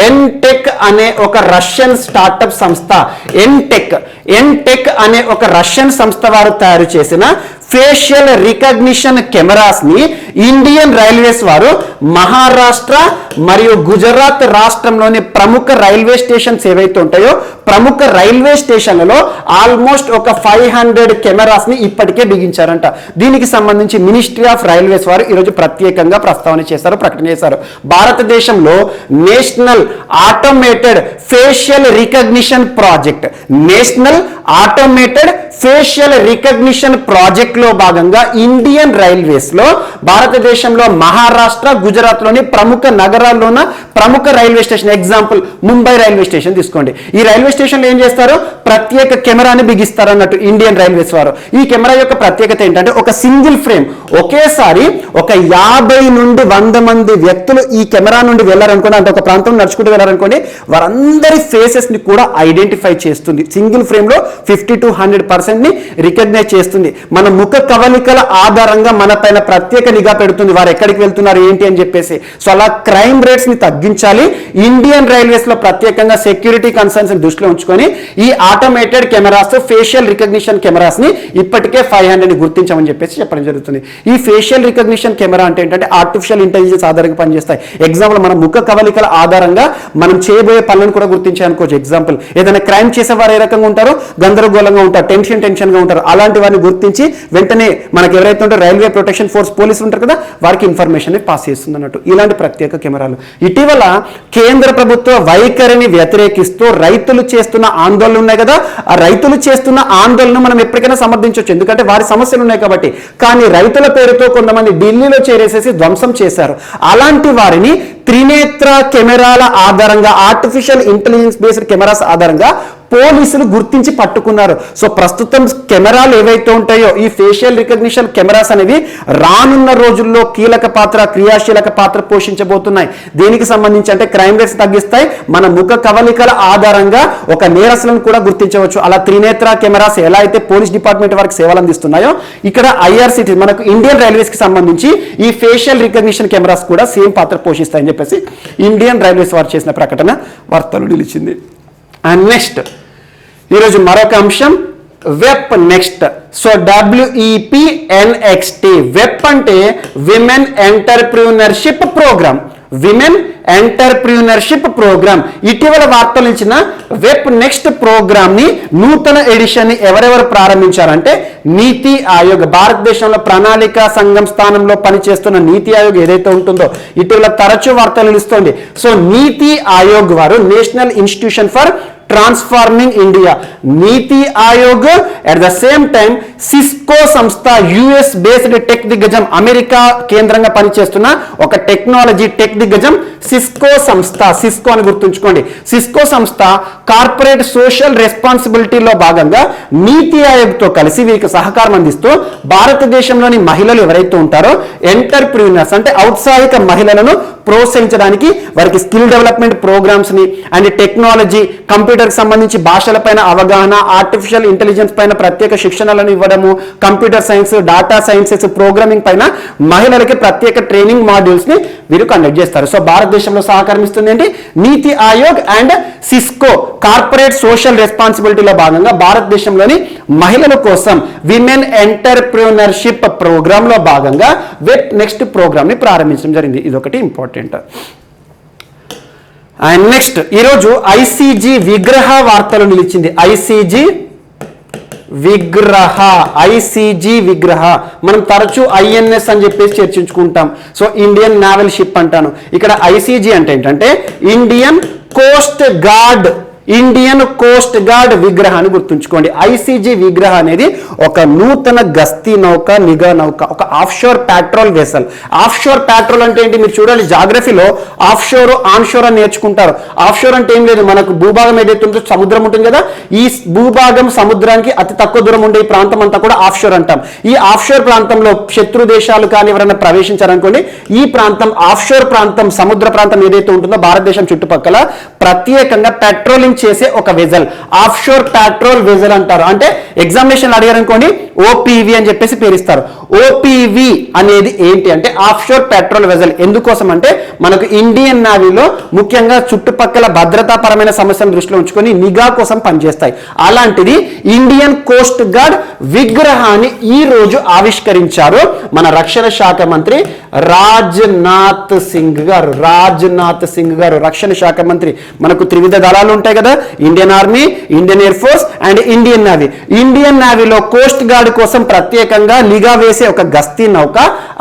ఎన్టెక్ అనే ఒక రష్యన్ స్టార్టప్ సంస్థ. ఎన్టెక్ అనే ఒక రష్యన్ సంస్థ వారు తయారు చేసిన ఫేషియల్ రికగ్నిషన్ కెమెరాస్ ని ఇండియన్ రైల్వేస్ వారు మహారాష్ట్ర మరియు గుజరాత్ రాష్ట్రంలోని ప్రముఖ రైల్వే స్టేషన్స్ ఏవైతే ఉంటాయో ప్రముఖ రైల్వే స్టేషన్లలో ఆల్మోస్ట్ ఒక 500 కెమెరాస్ ని ఇప్పటికే బిగించారంట. దీనికి సంబంధించి మినిస్ట్రీ ఆఫ్ రైల్వేస్ వారు ఈరోజు ప్రత్యేకంగా ప్రస్తావన చేశారు, ప్రకటన చేశారు. భారతదేశంలో national automated facial recognition project, national automated facial recognition project లో భాగంగా ఇండియన్ రైల్వేస్ లో భారతదేశంలో మహారాష్ట్ర, గుజరాత్ లోని ప్రముఖ నగరాల్లోన ప్రముఖ railway station, example Mumbai railway station తీసుకోండి. ఈ రైల్వే స్టేషన్ లో ఏం చేస్తారు? ప్రత్యేక కెమెరాని బిగిస్తారు అన్నట్టు ఇండియన్ రైల్వేస్ వారు. ఈ కెమెరా యొక్క ప్రత్యేకత ఏంటంటే ఒక సింగిల్ ఫ్రేమ్ ఒకేసారి ఒక 50 నుండి 100 మంది వ్యక్తులు ఈ కెమెరా నుండి వెళ్ళారనుకోండి, అంటే ఒక ప్రాంతం నడుచుకుంటూ వెళ్ళారనుకోండి, వారందరి ఫేసెస్ ని కూడా ఐడెంటిఫై చేస్తుంది. సింగిల్ ఫ్రేమ్ లో 50 to 100% ని రికగ్నైజ్ చేస్తుంది. మన ముఖ కవలికల ఆధారంగా మన పైన ప్రత్యేక నిఘా పెడుతుంది, వారు ఎక్కడికి వెళ్తున్నారు ఏంటి అని చెప్పేసి. సో అలా క్రైమ్ రేట్స్ ని తగ్గించాలి. ఇండియన్ రైల్వేస్ లో ప్రత్యేకంగా సెక్యూరిటీ కన్సర్న్స్ దృష్టిలో ఉంచుకొని ఈ automated cameras, facial recognition cameras ని ఇప్పటికే 500 ని గుర్తించామని చెప్పేసి చెప్పడం జరుగుతుంది. ఈ ఫేషియల్ రికగ్నిషన్ కెమెరా అంటే ఏంటంటే ఆర్టిఫిషియల్ ఇంటెలిజెన్స్ ఆధారంగా పనిచేస్తాయి. ఎగ్జాంపుల్ మన ముఖ కవలికల ఆధారంగా మనం చేయబోయే పనులను కూడా గుర్తించాయి అనుకోవచ్చు. ఎగ్జాంపుల్ ఏదైనా క్రైమ్ చేసేవారు ఏ రకంగా ఉంటారో గందరగోళంగా ఉంటారు, టెన్షన్ గా ఉంటారు, అలాంటి వారిని గుర్తించి వెంటనే మనకి ఎవరైతే ఉంటారో రైల్వే ప్రొటెక్షన్ ఫోర్స్ పోలీసు ఉంటారు కదా, వారికి ఇన్ఫర్మేషన్ పాస్ చేస్తుంది అన్నట్టు ఇలాంటి ప్రత్యేక కెమెరాలు. ఇటీవల కేంద్ర ప్రభుత్వ వైఖరిని వ్యతిరేకిస్తూ రైతులు చేస్తున్న ఆందోళనలు ఉన్నాయి కదా, ఆ రైతులు చేస్తున్న ఆందోళన మనం ఎప్పటికైనా సమర్థించవచ్చు, ఎందుకంటే వారి సమస్యలు ఉన్నాయి కాబట్టి. కానీ రైతుల పేరుతో కొంతమంది ఢిల్లీలో చేరేసేసి ధ్వంసం చేశారు. అలాంటి వారిని త్రినేత్ర కెమెరాల ఆధారంగా, ఆర్టిఫిషియల్ ఇంటెలిజెన్స్ బేస్డ్ కెమెరాస్ ఆధారంగా పోలీసులు గుర్తించి పట్టుకున్నారు. సో ప్రస్తుతం కెమెరాలు ఏవైతే ఉంటాయో ఈ ఫేషియల్ రికగ్నిషన్ కెమెరాస్ అనేవి రానున్న రోజుల్లో కీలక పాత్ర, క్రియాశీలక పాత్ర పోషించబోతున్నాయి. దీనికి సంబంధించి అంటే క్రైమ్ రేట్స్ తగ్గిస్తాయి, మన ముఖ కవలికల ఆధారంగా ఒక నేరస్తులను కూడా గుర్తించవచ్చు. అలా త్రినేత్ర కెమెరాస్ ఎలా అయితే పోలీస్ డిపార్ట్మెంట్ వారికి సేవలు అందిస్తున్నాయో, ఇక్కడ ఐఆర్సిటీ మనకు ఇండియన్ రైల్వేస్ కి సంబంధించి ఈ ఫేషియల్ రికగ్నిషన్ కెమెరాస్ కూడా సేమ్ పాత్ర పోషిస్తాయని చెప్పేసి ఇండియన్ రైల్వేస్ వారు చేసిన ప్రకటన వార్తలు నిలిచింది. అండ్ నెక్స్ట్ ఈరోజు మరొక అంశం వెప్ నెక్స్ట్. సో WEPNXT వెప్ అంటే women entrepreneurship programme, women entrepreneurship programme. ఇటీవల వార్తలు ఇచ్చిన వెప్ నెక్స్ట్ ప్రోగ్రామ్ ని నూతన ఎడిషన్ ని ఎవరెవరు ప్రారంభించారంటే నీతి ఆయోగ్. భారతదేశంలో ప్రణాళిక సంఘం స్థానంలో పనిచేస్తున్న నీతి ఆయోగ్ ఏదైతే ఉంటుందో ఇటీవల తరచూ వార్తలు నిలుస్తోంది. సో నీతి ఆయోగ్ వారు national institution for transforming India, NITI Aayog at the same time Cisco సంస్థ, యుఎస్ బేస్డ్ టెక్ దిగ్గజం, అమెరికా కేంద్రంగా పనిచేస్తున్న ఒక టెక్నాలజీ టెక్ దిగ్గజం సిస్కో సంస్థ. సిస్కో అని గుర్తుంచుకోండి. సిస్కో సంస్థ కార్పొరేట్ సోషల్ రెస్పాన్సిబిలిటీలో భాగంగా నీతి ఆయోగ్తో కలిసి వీరికి సహకారం అందిస్తూ భారతదేశంలోని మహిళలు ఎవరైతే ఉంటారో ఎంటర్ప్రీనర్స్ అంటే ఔత్సాహిక మహిళలను ప్రోత్సహించడానికి వారికి స్కిల్ డెవలప్మెంట్ ప్రోగ్రామ్స్ ని అండ్ టెక్నాలజీ, కంప్యూటర్ కి సంబంధించి భాషలపైన అవగాహన, ఆర్టిఫిషియల్ ఇంటెలిజెన్స్ పైన ప్రత్యేక శిక్షణలను ఇవ్వడము, computer science, data sciences, programming పైన మహిళలకి ప్రత్యేక ట్రైనింగ్ మాడ్యూల్స్ ని వీరు కండక్ట్ చేస్తారు. సో భారతదేశంలో సహకరిస్తుంది ఏంటి NITI Aayog and Cisco. Corporate social రెస్పాన్సిబిలిటీలో భాగంగా భారతదేశంలోని మహిళల కోసం విమెన్ ఎంటర్ప్రీనర్షిప్ ప్రోగ్రామ్ లో భాగంగా వెబ్ నెక్స్ట్ ప్రోగ్రామ్ ని ప్రారంభించడం జరిగింది. ఇది ఒకటి ఇంపార్టెంట్. అండ్ నెక్స్ట్ ఈరోజు ఐసీజీ విగ్రహ వార్తలు నిలిచింది. ఐసీజీ విగ్రహ మనం తరచూ ఐఎన్ఎస్ అని చెప్పేసి చర్చించుకుంటాం. సో ఇండియన్ నావల్ షిప్ అంటాను. ఇక్కడ ఐసీజీ అంటే ఏంటంటే Indian coast guard, Indian coast guard విగ్రహాన్ని గుర్తుంచుకోండి. ఐసీజీ విగ్రహ అనేది ఒక నూతన గస్తీ నౌక, నిఘా నౌక, ఒక offshore petrol vessel. Offshore petrol అంటే ఏంటి మీరు చూడాలి, జాగ్రఫీలో ఆఫ్షోర్ ఆన్షోర్ అని నేర్చుకుంటారు. ఆఫ్షోర్ అంటే ఏం లేదు, మనకు భూభాగం ఏదైతే ఉందో సముద్రం ఉంటుంది కదా, ఈ భూభాగం సముద్రానికి అతి తక్కువ దూరం ఉండే ఈ ప్రాంతం అంతా కూడా ఆఫ్షోర్ అంటాం. ఈ ఆఫ్షోర్ ప్రాంతంలో శత్రు దేశాలు కానీ ఎవరైనా ప్రవేశించారనుకోండి, ఈ ప్రాంతం ఆఫ్షోర్ ప్రాంతం, సముద్ర ప్రాంతం ఏదైతే ఉంటుందో భారతదేశం చుట్టుపక్కల ప్రత్యేకంగా పెట్రోలింగ్ చేసే ఒక వెజల్ ఆఫ్షోర్ పెట్రోల్ వెజల్ అంటారు. అంటే ఎగ్జామినేషన్ అడిగారు అనుకోండి ఓపీవి అని చెప్పేసి పేరుస్తారు. ఓపీవి అనేది ఏంటి అంటే ఆఫ్షోర్ పెట్రోల్ వెజల్. ఎందుకోసం అంటే మనకు ఇండియన్ నావీలో ముఖ్యంగా చుట్టుపక్కల భద్రతాపరమైన సమస్యలను దృష్టిలో ఉంచుకొని నిఘా కోసం పనిచేస్తాయి. అలాంటిది ఇండియన్ కోస్ట్ గార్డ్ విగ్రహాన్ని ఈ రోజు ఆవిష్కరించారు మన రక్షణ శాఖ మంత్రి రాజ్నాథ్ సింగ్ గారు. రక్షణ శాఖ మంత్రి. మనకు త్రివిధ దళాలు ఉంటాయి కదా, Indian army, Indian air force and Indian navy. Indian నావీలో కోస్ట్ గార్డ్ కోసం ప్రత్యేకంగా నిఘా వేసే ఒక గస్తీ నౌక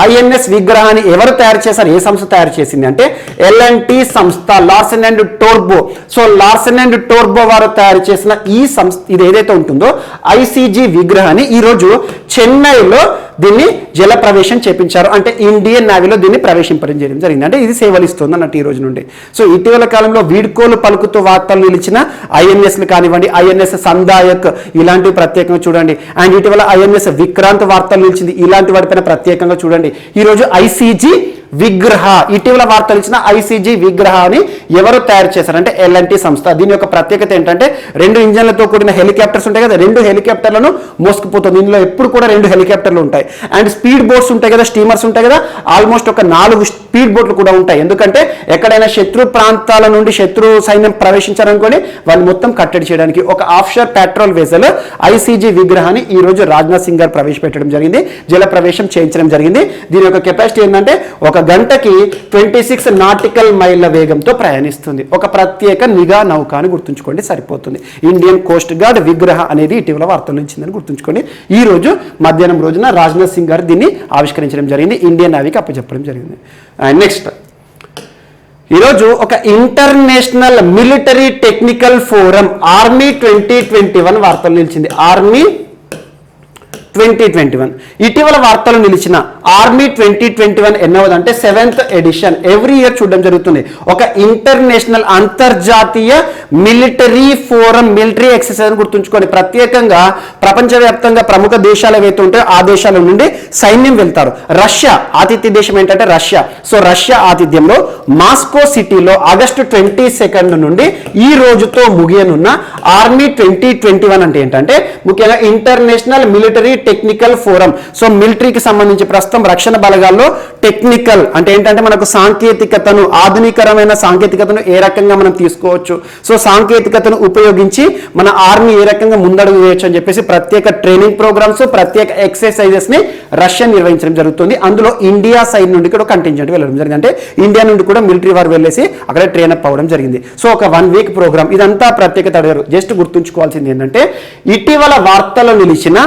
ఐఎన్ఎస్ విగ్రహాన్ని ఎవరు తయారు చేశారు, ఏ సంస్థ తయారు చేసింది అంటే ఎల్ఎన్టీ సంస్థ, లార్సెన్ అండ్ టోర్బో. సో లార్సెన్ అండ్ టోర్బో వారు తయారు చేసిన ఈ సంస్థ ఇది ఏదైతే ఉంటుందో ఐసీజీ విగ్రహాన్ని ఈ రోజు చెన్నైలో దీన్ని జల ప్రవేశం చేపించారు. అంటే ఇండియన్ నావీలో దీన్ని ప్రవేశింపడం జరిగింది. అంటే ఇది సేవలు ఇస్తుంది అన్నట్టు ఈ రోజు నుండి. సో ఇటీవల కాలంలో వీడ్కోలు పలుకుతూ వార్తలు నిలిచిన ఐఎన్ఎస్లు కానివ్వండి, ఐఎన్ఎస్ సందాయక్ ఇలాంటివి ప్రత్యేకంగా చూడండి. అండ్ ఇటీవల ఐఎన్ఎస్ విక్రాంత్ వార్తలు నిలిచింది. ఇలాంటి వాటిపైన ప్రత్యేకంగా చూడండి. ఈరోజు ఐసీజీ విగ్రహ, ఇటీవల వార్తలు ఇచ్చిన ఐసీజీ విగ్రహాన్ని ఎవరు తయారు చేశారంటే ఎల్ఎన్టీ సంస్థ. దీని యొక్క ప్రత్యేకత ఏంటంటే 2 ఇంజన్లతో కూడిన హెలికాప్టర్స్ ఉంటాయి కదా, 2 హెలికాప్టర్లను మోసుకుపోతుంది. ఇందులో ఎప్పుడు కూడా 2 హెలికాప్టర్లు ఉంటాయి. అండ్ స్పీడ్ బోట్స్ ఉంటాయి కదా, స్టీమర్స్ ఉంటాయి కదా, ఆల్మోస్ట్ ఒక 4 స్పీడ్ బోట్లు కూడా ఉంటాయి. ఎందుకంటే ఎక్కడైనా శత్రు ప్రాంతాల నుండి శత్రు సైన్యం ప్రవేశించారనుకోండి వాళ్ళు మొత్తం కట్టడి చేయడానికి ఒక ఆఫ్షోర్ పెట్రోల్ వెసల్ ఐసీజీ విగ్రహాన్ని ఈ రోజు రాజ్నాథ్ సింగ్ గారు ప్రవేశపెట్టడం జరిగింది, జల ప్రవేశం చేయించడం జరిగింది. దీని యొక్క కెపాసిటీ ఏంటంటే ఒక గంటకి 26 నాటికల్ మైళ్ళ వేగంతో ప్రయాణిస్తుంది. ఒక ప్రత్యేక నిఘా నౌక అని గుర్తుంచుకోండి సరిపోతుంది. ఇండియన్ కోస్ట్ గార్డ్ విగ్రహ అనేది ఇటీవల వార్తలు ఇచ్చిందని గుర్తుంచుకోండి. ఈ రోజు మధ్యాహ్నం రోజున రాజ్నాథ్ సింగ్ గారు దీన్ని ఆవిష్కరించడం జరిగింది, ఇండియన్ నేవీకి అప్పచెప్పడం జరిగింది. అండ్ నెక్స్ట్ ఈరోజు ఒక international military technical forum army 2021 వార్తలు నిలిచింది. ఆర్మీ 2021 ఇటీవల వార్తలు నిలిచిన ఆర్మీ 2021 ఎన్నవదంటే 7th ఎడిషన్. ఎవ్రీ ఇయర్ చూడడం జరుగుతుంది. ఒక ఇంటర్నేషనల్ అంతర్జాతీయ మిలిటరీ ఫోరం, మిలిటరీ ఎక్సర్సైజ్ గుర్తుంచుకోండి. ప్రత్యేకంగా ప్రపంచవ్యాప్తంగా ప్రముఖ దేశాలు ఏవైతే ఉంటాయో ఆ దేశాల నుండి సైన్యం వెళ్తారు. రష్యా ఆతిథ్య దేశం ఏంటంటే రష్యా. సో రష్యా ఆతిథ్యంలో మాస్కో సిటీలో ఆగస్టు 22 నుండి ఈ రోజుతో ముగియనున్న ఆర్మీ 2021 అంటే ఏంటంటే ముఖ్యంగా international military technical forum. So మిలిటరీకి సంబంధించి ప్రస్తుతం రక్షణ బలగాల్లో టెక్నికల్ అంటే ఏంటంటే మనకు సాంకేతికతను, ఆధునికరమైన సాంకేతికతను ఏ రకంగా మనం తీసుకోవచ్చు, సో సాంకేతికతను ఉపయోగించి మన ఆర్మీ ఏ రకంగా ముందడుగు వేయచ్చు అని చెప్పేసి ప్రత్యేక ట్రైనింగ్ ప్రోగ్రామ్స్, ప్రత్యేక ఎక్సర్సైజెస్ ని రష్యా నిర్వహించడం జరుగుతుంది. అందులో ఇండియా సైడ్ నుండి కూడా కంటింజెంట్ వెళ్ళడం జరిగింది. అంటే ఇండియా నుండి కూడా మిలిటరీ వారు వెళ్ళేసి అక్కడ ట్రైన్ అప్ అవ్వడం జరిగింది. సో ఒక 1 వీక్ ప్రోగ్రామ్. ఇదంతా ప్రత్యేకత అడిగారు. జస్ట్ గుర్తుంచుకోవాల్సింది ఏంటంటే ఇటీవల వార్తలో నిలిచిన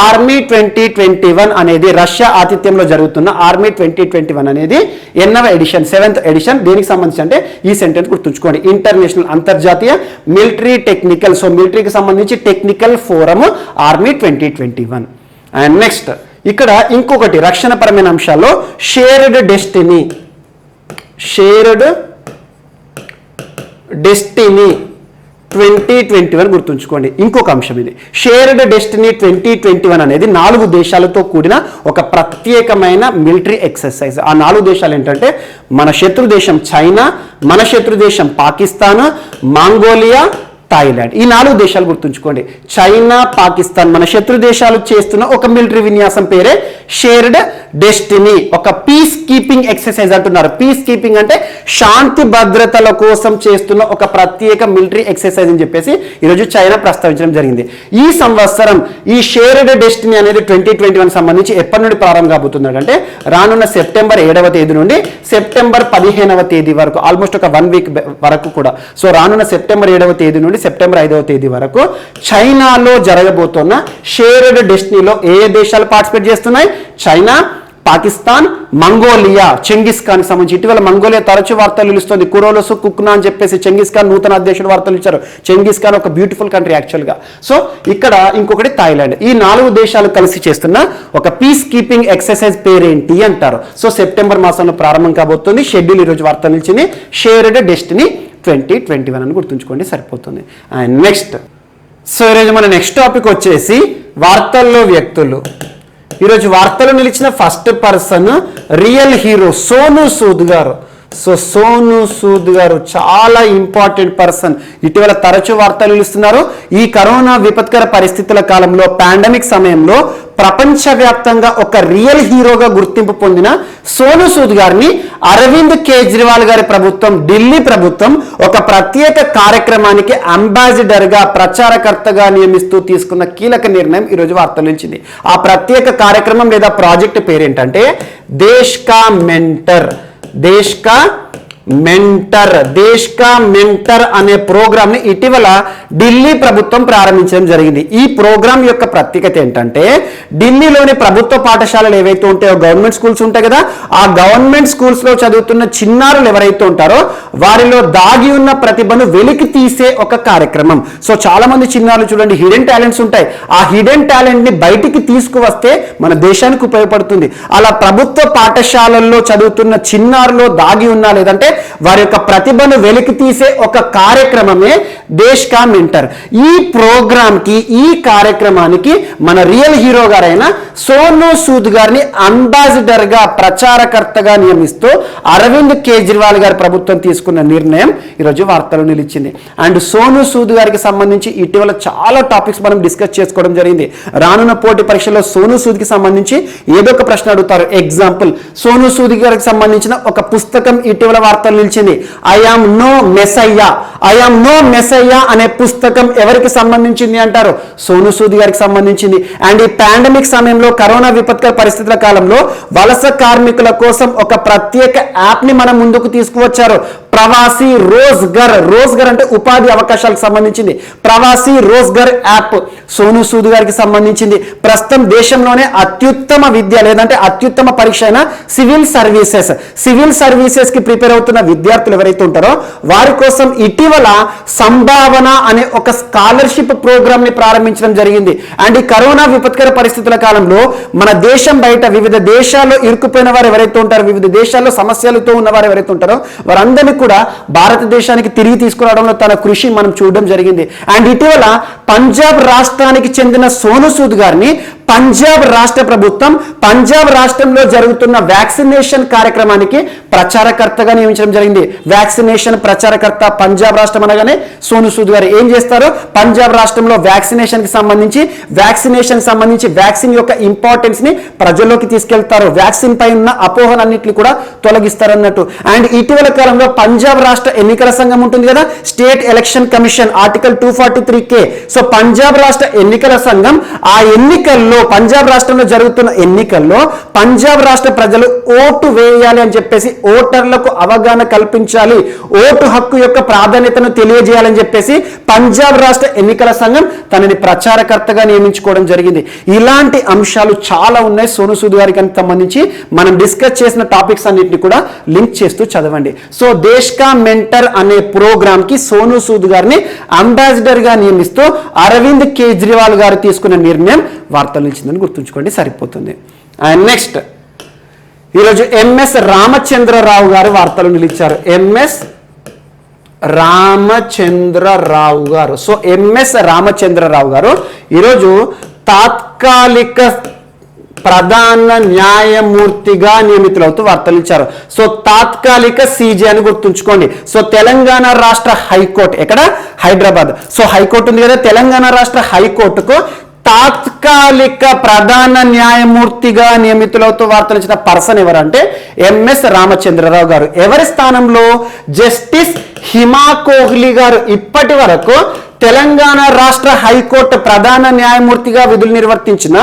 ఆర్మీ 2021 అనేది రష్యా ఆతిథ్యంలో జరుగుతున్న ఆర్మీ 2021 అనేది ఎన్నవ ఎడిషన్, 7th ఎడిషన్. దేనికి సంబంధించి అంటే ఈ సెంటెన్స్ గుర్తుంచుకోండి. ఇంటర్నేషనల్ అంతర్జాతీయ మిలిటరీ టెక్నికల్, సో మిలిటరీకి సంబంధించి technical forum army 2021. And next ఇక్కడ ఇంకొకటి రక్షణపరమైన అంశాల్లో షేర్డ్ డెస్టినీ 2021 గుర్తుంచుకోండి. ఇంకొక అంశం ఇది షేర్డ్ డెస్టినీ 2021 అనేది 4 దేశాలతో కూడిన ఒక ప్రత్యేకమైన మిలిటరీ ఎక్సర్సైజ్. ఆ 4 దేశాలు ఏంటంటే మన శత్రు దేశం చైనా, మన శత్రు దేశం పాకిస్తాన్, మంగోలియా, థాయిలాండ్. ఈ 4 దేశాలు గుర్తుంచుకోండి. చైనా, పాకిస్తాన్ మన శత్రు దేశాలు చేస్తున్న ఒక మిలిటరీ విన్యాసం పేరే షేర్డ్ డెస్టినీ. ఒక పీస్ కీపింగ్ ఎక్సర్సైజ్ అంటున్నారు. పీస్ కీపింగ్ అంటే శాంతి భద్రతల కోసం చేస్తున్న ఒక ప్రత్యేక మిలిటరీ ఎక్సర్సైజ్ అని చెప్పేసి ఈరోజు చైనా ప్రస్తావించడం జరిగింది. ఈ సంవత్సరం ఈ షేర్డ్ డెస్టినీ అనేది 2021 సంబంధించి ఎప్పటి నుండి ప్రారంభం కాబోతున్నాడు అంటే రానున్న సెప్టెంబర్ 7వ తేదీ నుండి సెప్టెంబర్ 15వ తేదీ వరకు, ఆల్మోస్ట్ ఒక 1 వీక్ వరకు కూడా. సో రానున్న సెప్టెంబర్ 7వ తేదీ నుండి సెప్టెంబర్ 5వ తేదీ వరకు చైనాలో జరగబోతున్న షేర్డ్ డెస్టినీలో ఏ దేశాలు పార్టిసిపేట్ చేస్తున్నాయి? China, Pakistan, Mongolia. Genghis Khan సంబంధించి ఇటీవల మంగోలియా తరచు వార్తలు నిలుస్తుంది. కురోలోసు కుక్నా అని చెప్పేసి చెంగిస్ ఖాన్ నూతన అధ్యక్షుడు వార్తలు ఇచ్చారు. చెంగిస్ ఖాన్ ఒక బ్యూటిఫుల్ కంట్రీ యాక్చువల్గా. సో ఇక్కడ ఇంకొకటి థాయిలాండ్. ఈ 4 దేశాలు కలిసి చేస్తున్న ఒక పీస్ కీపింగ్ ఎక్సర్సైజ్ పేరేంటి అంటారు. సో సెప్టెంబర్ మాసంలో ప్రారంభం కాబోతుంది. షెడ్యూల్ ఈరోజు వార్తలు నిలిచింది షేర్డ్ డెస్టినీ 2021 అని గుర్తుంచుకోండి సరిపోతుంది. అండ్ నెక్స్ట్ సో ఈరోజు మన నెక్స్ట్ టాపిక్ వచ్చేసి వార్తల్లో వ్యక్తులు. ఈరోజు వార్తలు నిలిచిన first person real hero Sonu Sood గారు. సో సోనూ సూద్ గారు చాలా ఇంపార్టెంట్ పర్సన్. ఇటీవల తరచూ వార్తలు నిలుస్తున్నారు. ఈ కరోనా విపత్కర పరిస్థితుల కాలంలో, పాండమిక్ సమయంలో ప్రపంచవ్యాప్తంగా ఒక రియల్ హీరోగా గుర్తింపు పొందిన సోనూ సూద్ గారిని అరవింద్ కేజ్రీవాల్ గారి ప్రభుత్వం, ఢిల్లీ ప్రభుత్వం ఒక ప్రత్యేక కార్యక్రమానికి అంబాసిడర్ గా, ప్రచారకర్తగా నియమిస్తూ తీసుకున్న కీలక నిర్ణయం ఈరోజు వార్తలు నిలిచింది. ఆ ప్రత్యేక కార్యక్రమం లేదా ప్రాజెక్ట్ పేరేంటంటే దేశ్ కా మెంటర్. దేశ్ కా మెంటర్ అనే ప్రోగ్రామ్ ని ఇటీవల ఢిల్లీ ప్రభుత్వం ప్రారంభించడం జరిగింది. ఈ ప్రోగ్రామ్ యొక్క ప్రత్యేకత ఏంటంటే ఢిల్లీలోని ప్రభుత్వ పాఠశాలలు ఏవైతే ఉంటాయో, గవర్నమెంట్ స్కూల్స్ ఉంటాయి కదా, ఆ గవర్నమెంట్ స్కూల్స్ లో చదువుతున్న చిన్నారులు ఎవరైతే ఉంటారో వారిలో దాగి ఉన్న ప్రతిభను వెలికి తీసే ఒక కార్యక్రమం. సో చాలా మంది చిన్నారులు చూడండి హిడెన్ టాలెంట్స్ ఉంటాయి. ఆ హిడెన్ టాలెంట్ ని బయటికి తీసుకువస్తే మన దేశానికి ఉపయోగపడుతుంది. అలా ప్రభుత్వ పాఠశాలల్లో చదువుతున్న చిన్నారులో దాగి ఉన్నా లేదంటే వారి యొక్క ప్రతిభను వెలికి తీసే ఒక కార్యక్రమమే దేశ్ కా మెంటర్. ఈ ప్రోగ్రామ్ కి, ఈ కార్యక్రమానికి మన రియల్ హీరో గారైన సోనూ సూద్ గారిని అంబాసిడర్ గా, ప్రచారకర్తగా నియమిస్తూ అరవింద్ కేజ్రీవాల్ గారి ప్రభుత్వం తీసుకున్న నిర్ణయం ఈరోజు వార్తలు నిలిచింది. అండ్ సోనూ సూద్ గారికి సంబంధించి ఇటీవల చాలా టాపిక్స్ మనం డిస్కస్ చేసుకోవడం జరిగింది. రానున్న పోటీ పరీక్షలో సోనూ సూద్ కి సంబంధించి ఏదో ఒక ప్రశ్న అడుగుతారు. ఎగ్జాంపుల్, సోనూ సూద్ గారికి సంబంధించిన ఒక పుస్తకం ఇటీవల వార్త వార్తలు నిలిచింది. ఐ యామ్ నో మెస్సయ్యా అనే పుస్తకం ఎవరికి సంబంధించింది అంటారు? సోను సూద్ గారికి సంబంధించింది. అండ్ ఈ పాండమిక్ సమయంలో కరోనా విపత్కర పరిస్థితుల కాలంలో వలస కార్మికుల కోసం ఒక ప్రత్యేక యాప్ ని మనం ముందుకు తీసుకువచ్చారు. ప్రవాసీ రోజ్గర్ అంటే ఉపాధి అవకాశాలకు సంబంధించింది. ప్రవాసీ రోజ్గర్ యాప్ సోను సూద్ గారికి సంబంధించింది. ప్రస్తుతం దేశంలోనే అత్యుత్తమ విద్య లేదంటే అత్యుత్తమ పరీక్ష అయిన సివిల్ సర్వీసెస్ కి ప్రిపేర్ అవుతున్న విద్యార్థులు ఎవరైతే ఉంటారో వారి కోసం ఇటీవల సంభావన అనే ఒక స్కాలర్షిప్ ప్రోగ్రామ్ ని ప్రారంభించడం జరిగింది. అండ్ ఈ కరోనా విపత్కర పరిస్థితుల కాలంలో మన దేశం బయట వివిధ దేశాల్లో ఇరుక్కుపోయిన వారు ఎవరైతే ఉంటారో, వివిధ దేశాల్లో సమస్యలతో ఉన్న వారు ఎవరైతే ఉంటారో వారందరినీ కూడా భారతదేశానికి తిరిగి తీసుకురావడంలో తన కృషి మనం చూడడం జరిగింది. అండ్ ఇటీవల పంజాబ్ రాష్ట్రానికి చెందిన సోను సూద్ గారిని పంజాబ్ రాష్ట్ర ప్రభుత్వం పంజాబ్ రాష్ట్రంలో జరుగుతున్న వ్యాక్సినేషన్ కార్యక్రమానికి ప్రచారకర్తగా నియమించడం జరిగింది. వ్యాక్సినేషన్ ప్రచారకర్త పంజాబ్ రాష్ట్రం అనగానే సోను సూద్ గారు ఏం చేస్తారు? పంజాబ్ రాష్ట్రంలో వ్యాక్సినేషన్ సంబంధించి వ్యాక్సిన్ యొక్క ఇంపార్టెన్స్ ని ప్రజల్లోకి తీసుకెళ్తారు. వ్యాక్సిన్ పై ఉన్న అపోహలన్నింటినీ కూడా తొలగిస్తారన్నట్టు. అండ్ ఇటీవల కాలంలో పంజాబ్ రాష్ట్ర ఎన్నికల సంఘం ఉంటుంది కదా, state election commission article 243K. So Punjab రాష్ట్ర ఎన్నికల సంఘం ఆ ఎన్నికల్లో పంజాబ్ రాష్ట్రంలో జరుగుతున్న ఎన్నికల్లో పంజాబ్ రాష్ట్ర ప్రజలు ఓటు వేయాలి అని చెప్పేసి ఓటర్లకు అవగాహన కల్పించాలి, ఓటు హక్కు యొక్క ప్రాధాన్యతను తెలియజేయాలని చెప్పేసి పంజాబ్ రాష్ట్ర ఎన్నికల సంఘం తనని ప్రచారకర్తగా నియమించుకోవడం జరిగింది. ఇలాంటి అంశాలు చాలా ఉన్నాయి సోను సూద్ గారికి సంబంధించి. మనం డిస్కస్ చేసిన టాపిక్స్ అన్నింటినీ కూడా లింక్ చేస్తూ చదవండి. సో దేశ్ కా మెంటర్ అనే ప్రోగ్రామ్ కి సోను సూద్ గారిని అంబాసిడర్ గా నియమిస్తూ అరవింద్ కేజ్రీవాల్ గారు తీసుకున్న నిర్ణయం వార్తలు నిలిచిందని గుర్తుంచుకోండి, సరిపోతుంది. అండ్ నెక్స్ట్ ఈరోజు ఎంఎస్ రామచంద్రరావు గారు వార్తలు నిలిచారు. ఎంఎస్ రామచంద్రరావు గారు. సో ఎంఎస్ రామచంద్రరావు గారు ఈరోజు తాత్కాలిక ప్రధాన న్యాయమూర్తిగా నియమితులవుతూ వార్తలు ఇచ్చారు. సో తాత్కాలిక సీజే అని గుర్తుంచుకోండి. సో తెలంగాణ రాష్ట్ర హైకోర్టు ఎక్కడ? హైదరాబాద్. సో హైకోర్టు ఉంది కదా, తెలంగాణ రాష్ట్ర హైకోర్టుకు తాత్కాలిక ప్రధాన న్యాయమూర్తిగా నియమితులవుతూ వార్తలు ఇచ్చిన పర్సన్ ఎవరంటే ఎంఎస్ రామచంద్రరావు గారు. ఎవరి స్థానంలో? జస్టిస్ హిమా కోహ్లీ గారు ఇప్పటి వరకు తెలంగాణ రాష్ట్ర హైకోర్టు ప్రధాన న్యాయమూర్తిగా విధులు నిర్వర్తించిన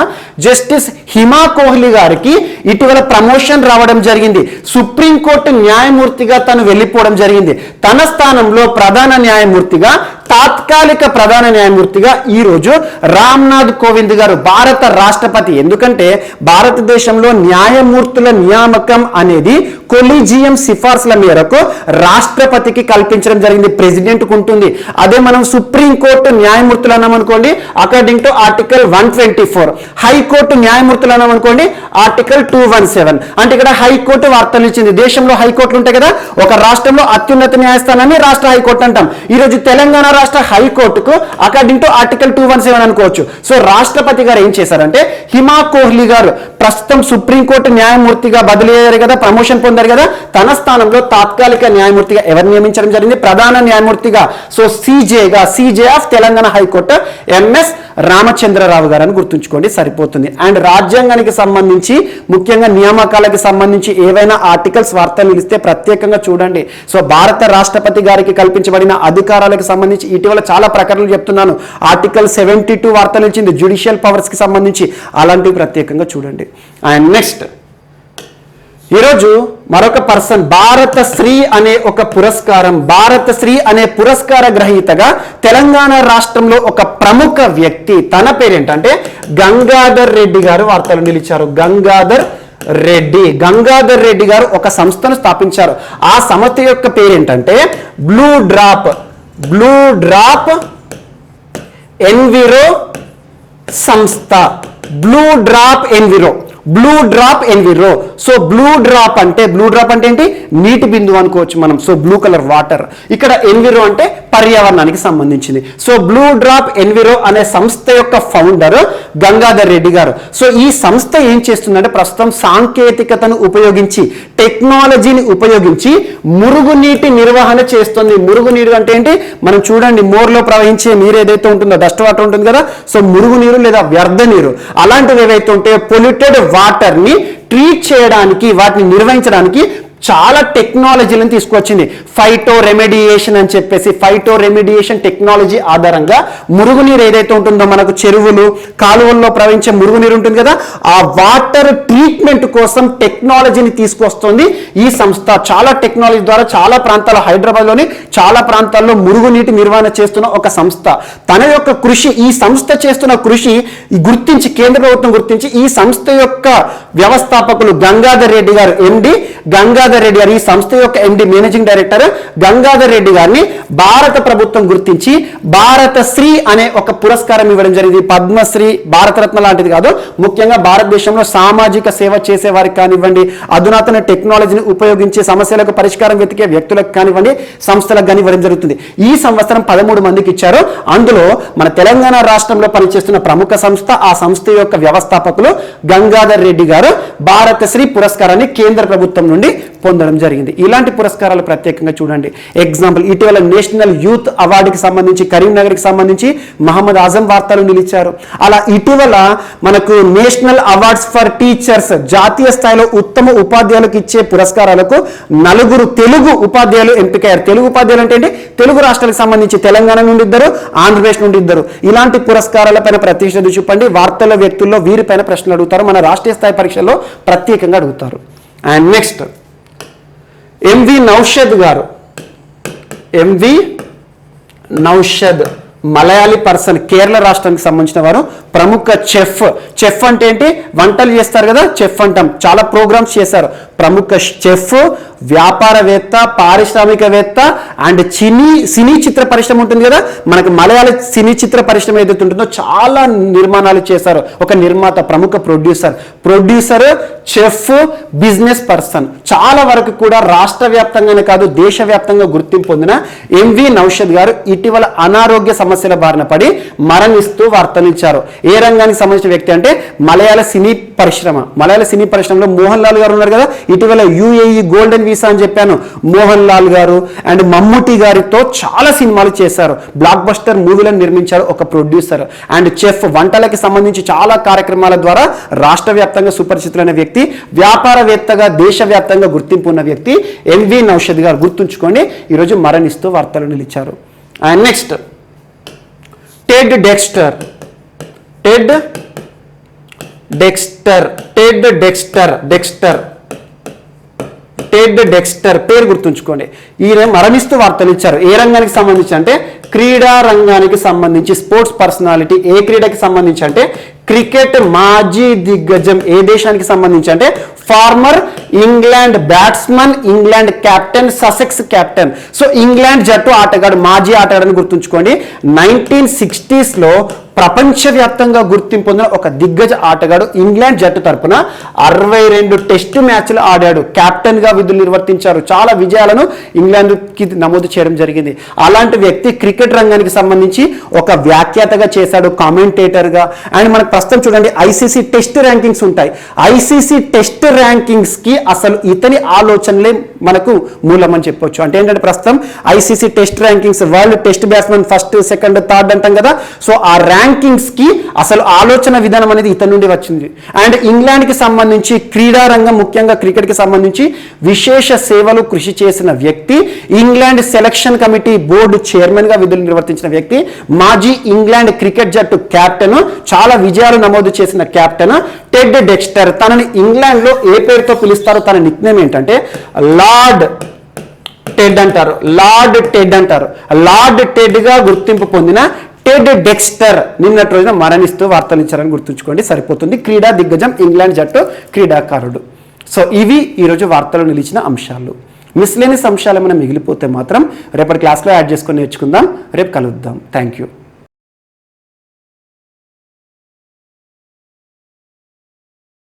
జస్టిస్ హిమా కోహ్లీ గారికి ఇటీవల ప్రమోషన్ రావడం జరిగింది. సుప్రీంకోర్టు న్యాయమూర్తిగా తను వెళ్ళిపోవడం జరిగింది. తన స్థానంలో ప్రధాన న్యాయమూర్తిగా తాత్కాలిక ప్రధాన న్యాయమూర్తిగా ఈరోజు రామ్నాథ్ కోవింద్ గారు, భారత రాష్ట్రపతి. ఎందుకంటే భారతదేశంలో న్యాయమూర్తుల నియామకం అనేది కొలీజియం సిఫార్సుల మేరకు రాష్ట్రపతికి కల్పించడం జరిగింది, ప్రెసిడెంట్కు ఉంటుంది. అదే మనం సుప్రీంకోర్టు న్యాయమూర్తులు అన్నామనుకోండి అకార్డింగ్ టు ఆర్టికల్ 124, హైకోర్టు న్యాయమూర్తులు అన్నామనుకోండి ఆర్టికల్ 217. అంటే ఇక్కడ హైకోర్టు వార్తలు ఇచ్చింది. దేశంలో హైకోర్టులు ఉంటాయి కదా, ఒక రాష్ట్రంలో అత్యున్నత న్యాయస్థానాన్ని రాష్ట్ర హైకోర్టు అంటాం. ఈరోజు తెలంగాణ రాష్ట్ర హైకోర్టుకు అకార్డింగ్ టు ఆర్టికల్ 217 అనుకోవచ్చు. సో రాష్ట్రపతి గారు ఏం చేశారంటే హిమా కోహ్లీ గారు ప్రస్తుతం సుప్రీంకోర్టు న్యాయమూర్తిగా బదిలీ అయ్యారు కదా, ప్రమోషన్ పొందారు కదా, తన స్థానంలో తాత్కాలిక న్యాయమూర్తిగా ఎవరు నియమించడం జరిగింది? ప్రధాన న్యాయమూర్తిగా. So CJ of Telangana high court MS Ramachandra Rao గారు అని గుర్తుంచుకోండి, సరిపోతుంది. అండ్ రాజ్యాంగానికి సంబంధించి ముఖ్యంగా నియామకాలకు సంబంధించి ఏవైనా ఆర్టికల్స్ వార్తలు నిలిస్తే ప్రత్యేకంగా చూడండి. సో భారత రాష్ట్రపతి గారికి కల్పించబడిన అధికారాలకు సంబంధించి ఇటీవల చాలా ప్రకటనలు చెప్తున్నాను. ఆర్టికల్ 72 వార్తలు ఇచ్చింది జ్యుడిషియల్ పవర్స్ కి సంబంధించి, అలాంటివి ప్రత్యేకంగా చూడండి. అండ్ నెక్స్ట్ ఈరోజు మరొక పర్సన్ భారతశ్రీ అనే ఒక పురస్కారం, భారతశ్రీ అనే పురస్కార గ్రహీతగా తెలంగాణ రాష్ట్రంలో ఒక ప్రముఖ వ్యక్తి, తన పేరేంటంటే గంగాధర్ రెడ్డి గారు వార్తలు నిలిచారు. గంగాధర్ రెడ్డి గారు ఒక సంస్థను స్థాపించారు. ఆ సంస్థ యొక్క పేరేంటంటే బ్లూ డ్రాప్ ఎన్విరో సంస్థ. Blue drop enviro. So blue drop అంటే ఏంటి? నీటి బిందువు అనుకోవచ్చు మనం. So blue colour water. ఇక్కడ ఎన్విరో అంటే పర్యావరణానికి సంబంధించింది. సో బ్లూ డ్రాప్ ఎన్విరో అనే సంస్థ యొక్క ఫౌండర్ గంగాధర్ రెడ్డి గారు. సో ఈ సంస్థ ఏం చేస్తుందంటే ప్రస్తుతం సాంకేతికతను ఉపయోగించి, టెక్నాలజీని ఉపయోగించి మురుగునీటి నిర్వహణ చేస్తుంది. మురుగునీరు అంటే ఏంటి? మనం చూడండి, మోర్లో ప్రవహించే నీరు ఏదైతే ఉంటుందో, డస్ట్ వాటర్ ఉంటుంది కదా, సో మురుగునీరు లేదా వ్యర్థ నీరు అలాంటివి ఏవైతే ఉంటే పొల్యూటెడ్ వాటర్ ని ట్రీట్ చేయడానికి, వాటిని నిర్వహించడానికి చాలా టెక్నాలజీలను తీసుకొచ్చింది. ఫైటో రెమెడియేషన్ అని చెప్పేసి, ఫైటో రెమెడియేషన్ టెక్నాలజీ ఆధారంగా మురుగునీరు ఏదైతే ఉంటుందో, మనకు చెరువులు కాలువల్లో ప్రవహించే మురుగునీరు ఉంటుంది కదా, ఆ వాటర్ ట్రీట్మెంట్ కోసం టెక్నాలజీని తీసుకొస్తుంది ఈ సంస్థ. చాలా టెక్నాలజీ ద్వారా చాలా ప్రాంతాల్లో, హైదరాబాద్లోని చాలా ప్రాంతాల్లో మురుగునీటి నిర్వహణ చేస్తున్న ఒక సంస్థ. తన యొక్క కృషి, ఈ సంస్థ చేస్తున్న కృషి గుర్తించి కేంద్ర ప్రభుత్వం గుర్తించి ఈ సంస్థ యొక్క వ్యవస్థాపకులు గంగాధర్ రెడ్డి గారు, ఎండి గంగాధర్ రెడ్డి గారు, ఈ సంస్థ యొక్క ఎండి మేనేజింగ్ డైరెక్టర్ గంగాధర్ రెడ్డి గారిని భారత ప్రభుత్వం గుర్తించి భారత శ్రీ అనే ఒక పురస్కారం ఇవ్వడం జరిగింది. పద్మశ్రీ, భారతరత్న లాంటిది కాదు, ముఖ్యంగా భారతదేశంలో సామాజిక సేవ చేసే వారికి కానివ్వండి, అధునాతన టెక్నాలజీని ఉపయోగించి సమస్యలకు పరిష్కారం వెతికే వ్యక్తులకు కానివ్వండి, సంస్థలకు కానీ ఇవ్వడం జరుగుతుంది. ఈ సంవత్సరం 13 మందికి ఇచ్చారు. అందులో మన తెలంగాణ రాష్ట్రంలో పనిచేస్తున్న ప్రముఖ సంస్థ, ఆ సంస్థ యొక్క వ్యవస్థాపకులు గంగాధర్ రెడ్డి గారు భారతశ్రీ పురస్కారాన్ని కేంద్ర ప్రభుత్వం నుండి పొందడం జరిగింది. ఇలాంటి పురస్కారాలు ప్రత్యేకంగా చూడండి. ఎగ్జాంపుల్, ఇటీవల నేషనల్ యూత్ అవార్డుకి సంబంధించి కరీంనగర్కి సంబంధించి మహమ్మద్ ఆజం వార్తలు నిలిచారు. అలా ఇటీవల మనకు నేషనల్ అవార్డ్స్ ఫర్ టీచర్స్, జాతీయ స్థాయిలో ఉత్తమ ఉపాధ్యాయులకు ఇచ్చే పురస్కారాలకు 4 తెలుగు ఉపాధ్యాయులు ఎంపికయ్యారు. తెలుగు ఉపాధ్యాయులు అంటే ఏంటి? తెలుగు రాష్ట్రాలకు సంబంధించి తెలంగాణ నుండి 2, ఆంధ్రప్రదేశ్ నుండి 2. ఇలాంటి పురస్కారాలపైన ప్రత్యేక శ్రద్ధ చూపండి. వార్తల వ్యక్తుల్లో వీరిపైన ప్రశ్నలు అడుగుతారు, మన రాష్ట్రీయ స్థాయి పరీక్షల్లో ప్రత్యేకంగా అడుగుతారు. అండ్ నెక్స్ట్, ఎంవి నౌషద్ గారు. ఎంవి నౌషద్ మలయాళీ పర్సన్, కేరళ రాష్ట్రానికి సంబంధించిన వారు, ప్రముఖ చెఫ్. చెఫ్ అంటే ఏంటి? వంటలు చేస్తారు కదా, చెఫ్ అంటాం. చాలా ప్రోగ్రామ్స్ చేశారు. ప్రముఖ చెఫ్, వ్యాపారవేత్త, పారిశ్రామికవేత్త అండ్ సినీ చిత్ర పరిశ్రమ ఉంటుంది కదా, మనకు మలయాళ సినీ చిత్ర పరిశ్రమ ఏదైతే ఉంటుందో చాలా నిర్మాణాలు చేశారు. ఒక నిర్మాత, ప్రముఖ ప్రొడ్యూసర్, చెఫ్, బిజినెస్ పర్సన్. చాలా వరకు కూడా రాష్ట్ర వ్యాప్తంగానే కాదు దేశవ్యాప్తంగా గుర్తింపు పొందిన ఎంవి నౌషద్ గారు ఇటీవల అనారోగ్య సమస్యల బారిన పడి మరణిస్తూ వార్తలిచ్చారు. ఏ రంగానికి సంబంధించిన వ్యక్తి అంటే మలయాళ సినీ పరిశ్రమ. మలయాళ సినీ పరిశ్రమలో మోహన్ లాల్ గారు ఉన్నారు కదా, ఇటీవల యుఏఈ గోల్డెన్ వీసా అని చెప్పాను. మోహన్ లాల్ గారు అండ్ మమ్ముటి గారితో చాలా సినిమాలు చేశారు. బ్లాక్ బస్టర్ మూవీలను నిర్మించారు. ఒక ప్రొడ్యూసర్ అండ్ చెఫ్, వంటలకి సంబంధించి చాలా కార్యక్రమాల ద్వారా రాష్ట్ర వ్యాప్తంగా సుపరిచితులైన వ్యక్తి, వ్యాపారవేత్తగా దేశవ్యాప్తంగా గుర్తింపు ఉన్న వ్యక్తి ఎంవి నౌషద్ గారు. గుర్తుంచుకోండి, ఈరోజు మరణిస్తూ వార్తలు నిలిచారు. And next, Ted Dexter. Ted Dexter పేరు గుర్తుంచుకోండి. ఈయన మరణిస్తూ వార్తలు ఇచ్చారు. ఏ రంగానికి సంబంధించి అంటే క్రీడా రంగానికి సంబంధించి, స్పోర్ట్స్ పర్సనాలిటీ. ఏ క్రీడకి సంబంధించి అంటే క్రికెట్ మాజీ దిగ్గజం. ఏ దేశానికి సంబంధించి అంటే former England batsman, England captain, Sussex captain. So England జట్టు ఆటగాడు, మాజీ ఆటగాడని గుర్తుంచుకోండి. 1960s ప్రపంచవ్యాప్తంగా గుర్తింపు పొందిన ఒక దిగ్గజ ఆటగాడు. ఇంగ్లాండ్ జట్టు తరపున 62 టెస్టు మ్యాచ్లు ఆడాడు. కెప్టెన్ గా విధులు నిర్వర్తించారు. చాలా విజయాలను ఇంగ్లాండ్కి నమోదు చేయడం జరిగింది. అలాంటి వ్యక్తి క్రికెట్ రంగానికి సంబంధించి ఒక వ్యాఖ్యాతగా చేశాడు, కామెంటేటర్గా. అండ్ మనకు ప్రస్తుతం చూడండి, ఐసీసీ టెస్ట్ ర్యాంకింగ్స్ ఉంటాయి. ఐసీసీ టెస్ట్ ర్యాంకింగ్స్ కి అసలు ఇతని ఆలోచనలే మనకు మూలమని చెప్పొచ్చు. అంటే ఏంటంటే ప్రస్తుతం ICC test rankings, world test batsmen 1st, 2nd, 3rd అంటాం కదా. సో ఆ ర్యాంకింగ్స్ కి అసలు ఆలోచన విధానం అనేది ఇతని నుండి వచ్చింది. అండ్ ఇంగ్లాండ్ కి సంబంధించి క్రీడా రంగం, ముఖ్యంగా క్రికెట్ కి సంబంధించి విశేష సేవలు కృషి చేసిన వ్యక్తి, England selection committee board chairman గా విధులు నిర్వర్తించిన వ్యక్తి, మాజీ ఇంగ్లాండ్ క్రికెట్ జట్టు కెప్టెన్, చాలా విజయాలు నమోదు చేసిన కెప్టెన్ టెడ్ డెక్స్టర్. తనని ఇంగ్లాండ్ లో ఏ పేరుతో పిలుస్తారు? తన నిక్నేమ్ ఏంటంటే లార్డ్ టెడ్ అంటారు. లార్డ్ టెడ్ గా గుర్తింపు పొందిన టెడ్ డెక్స్టర్ నిన్నటి రోజున మరణిస్తూ వార్తలించారని గుర్తుంచుకోండి, సరిపోతుంది. క్రీడా దిగ్గజం, ఇంగ్లాండ్ జట్టు క్రీడాకారుడు. సో ఇవి ఈరోజు వార్తలు నిలిచిన అంశాలు. మిస్లేనియస్ అంశాలు ఏమైనా మిగిలిపోతే మాత్రం రేపటి క్లాస్లో యాడ్ చేసుకొని నేర్చుకుందాం. రేపు కలుద్దాం. Thank you.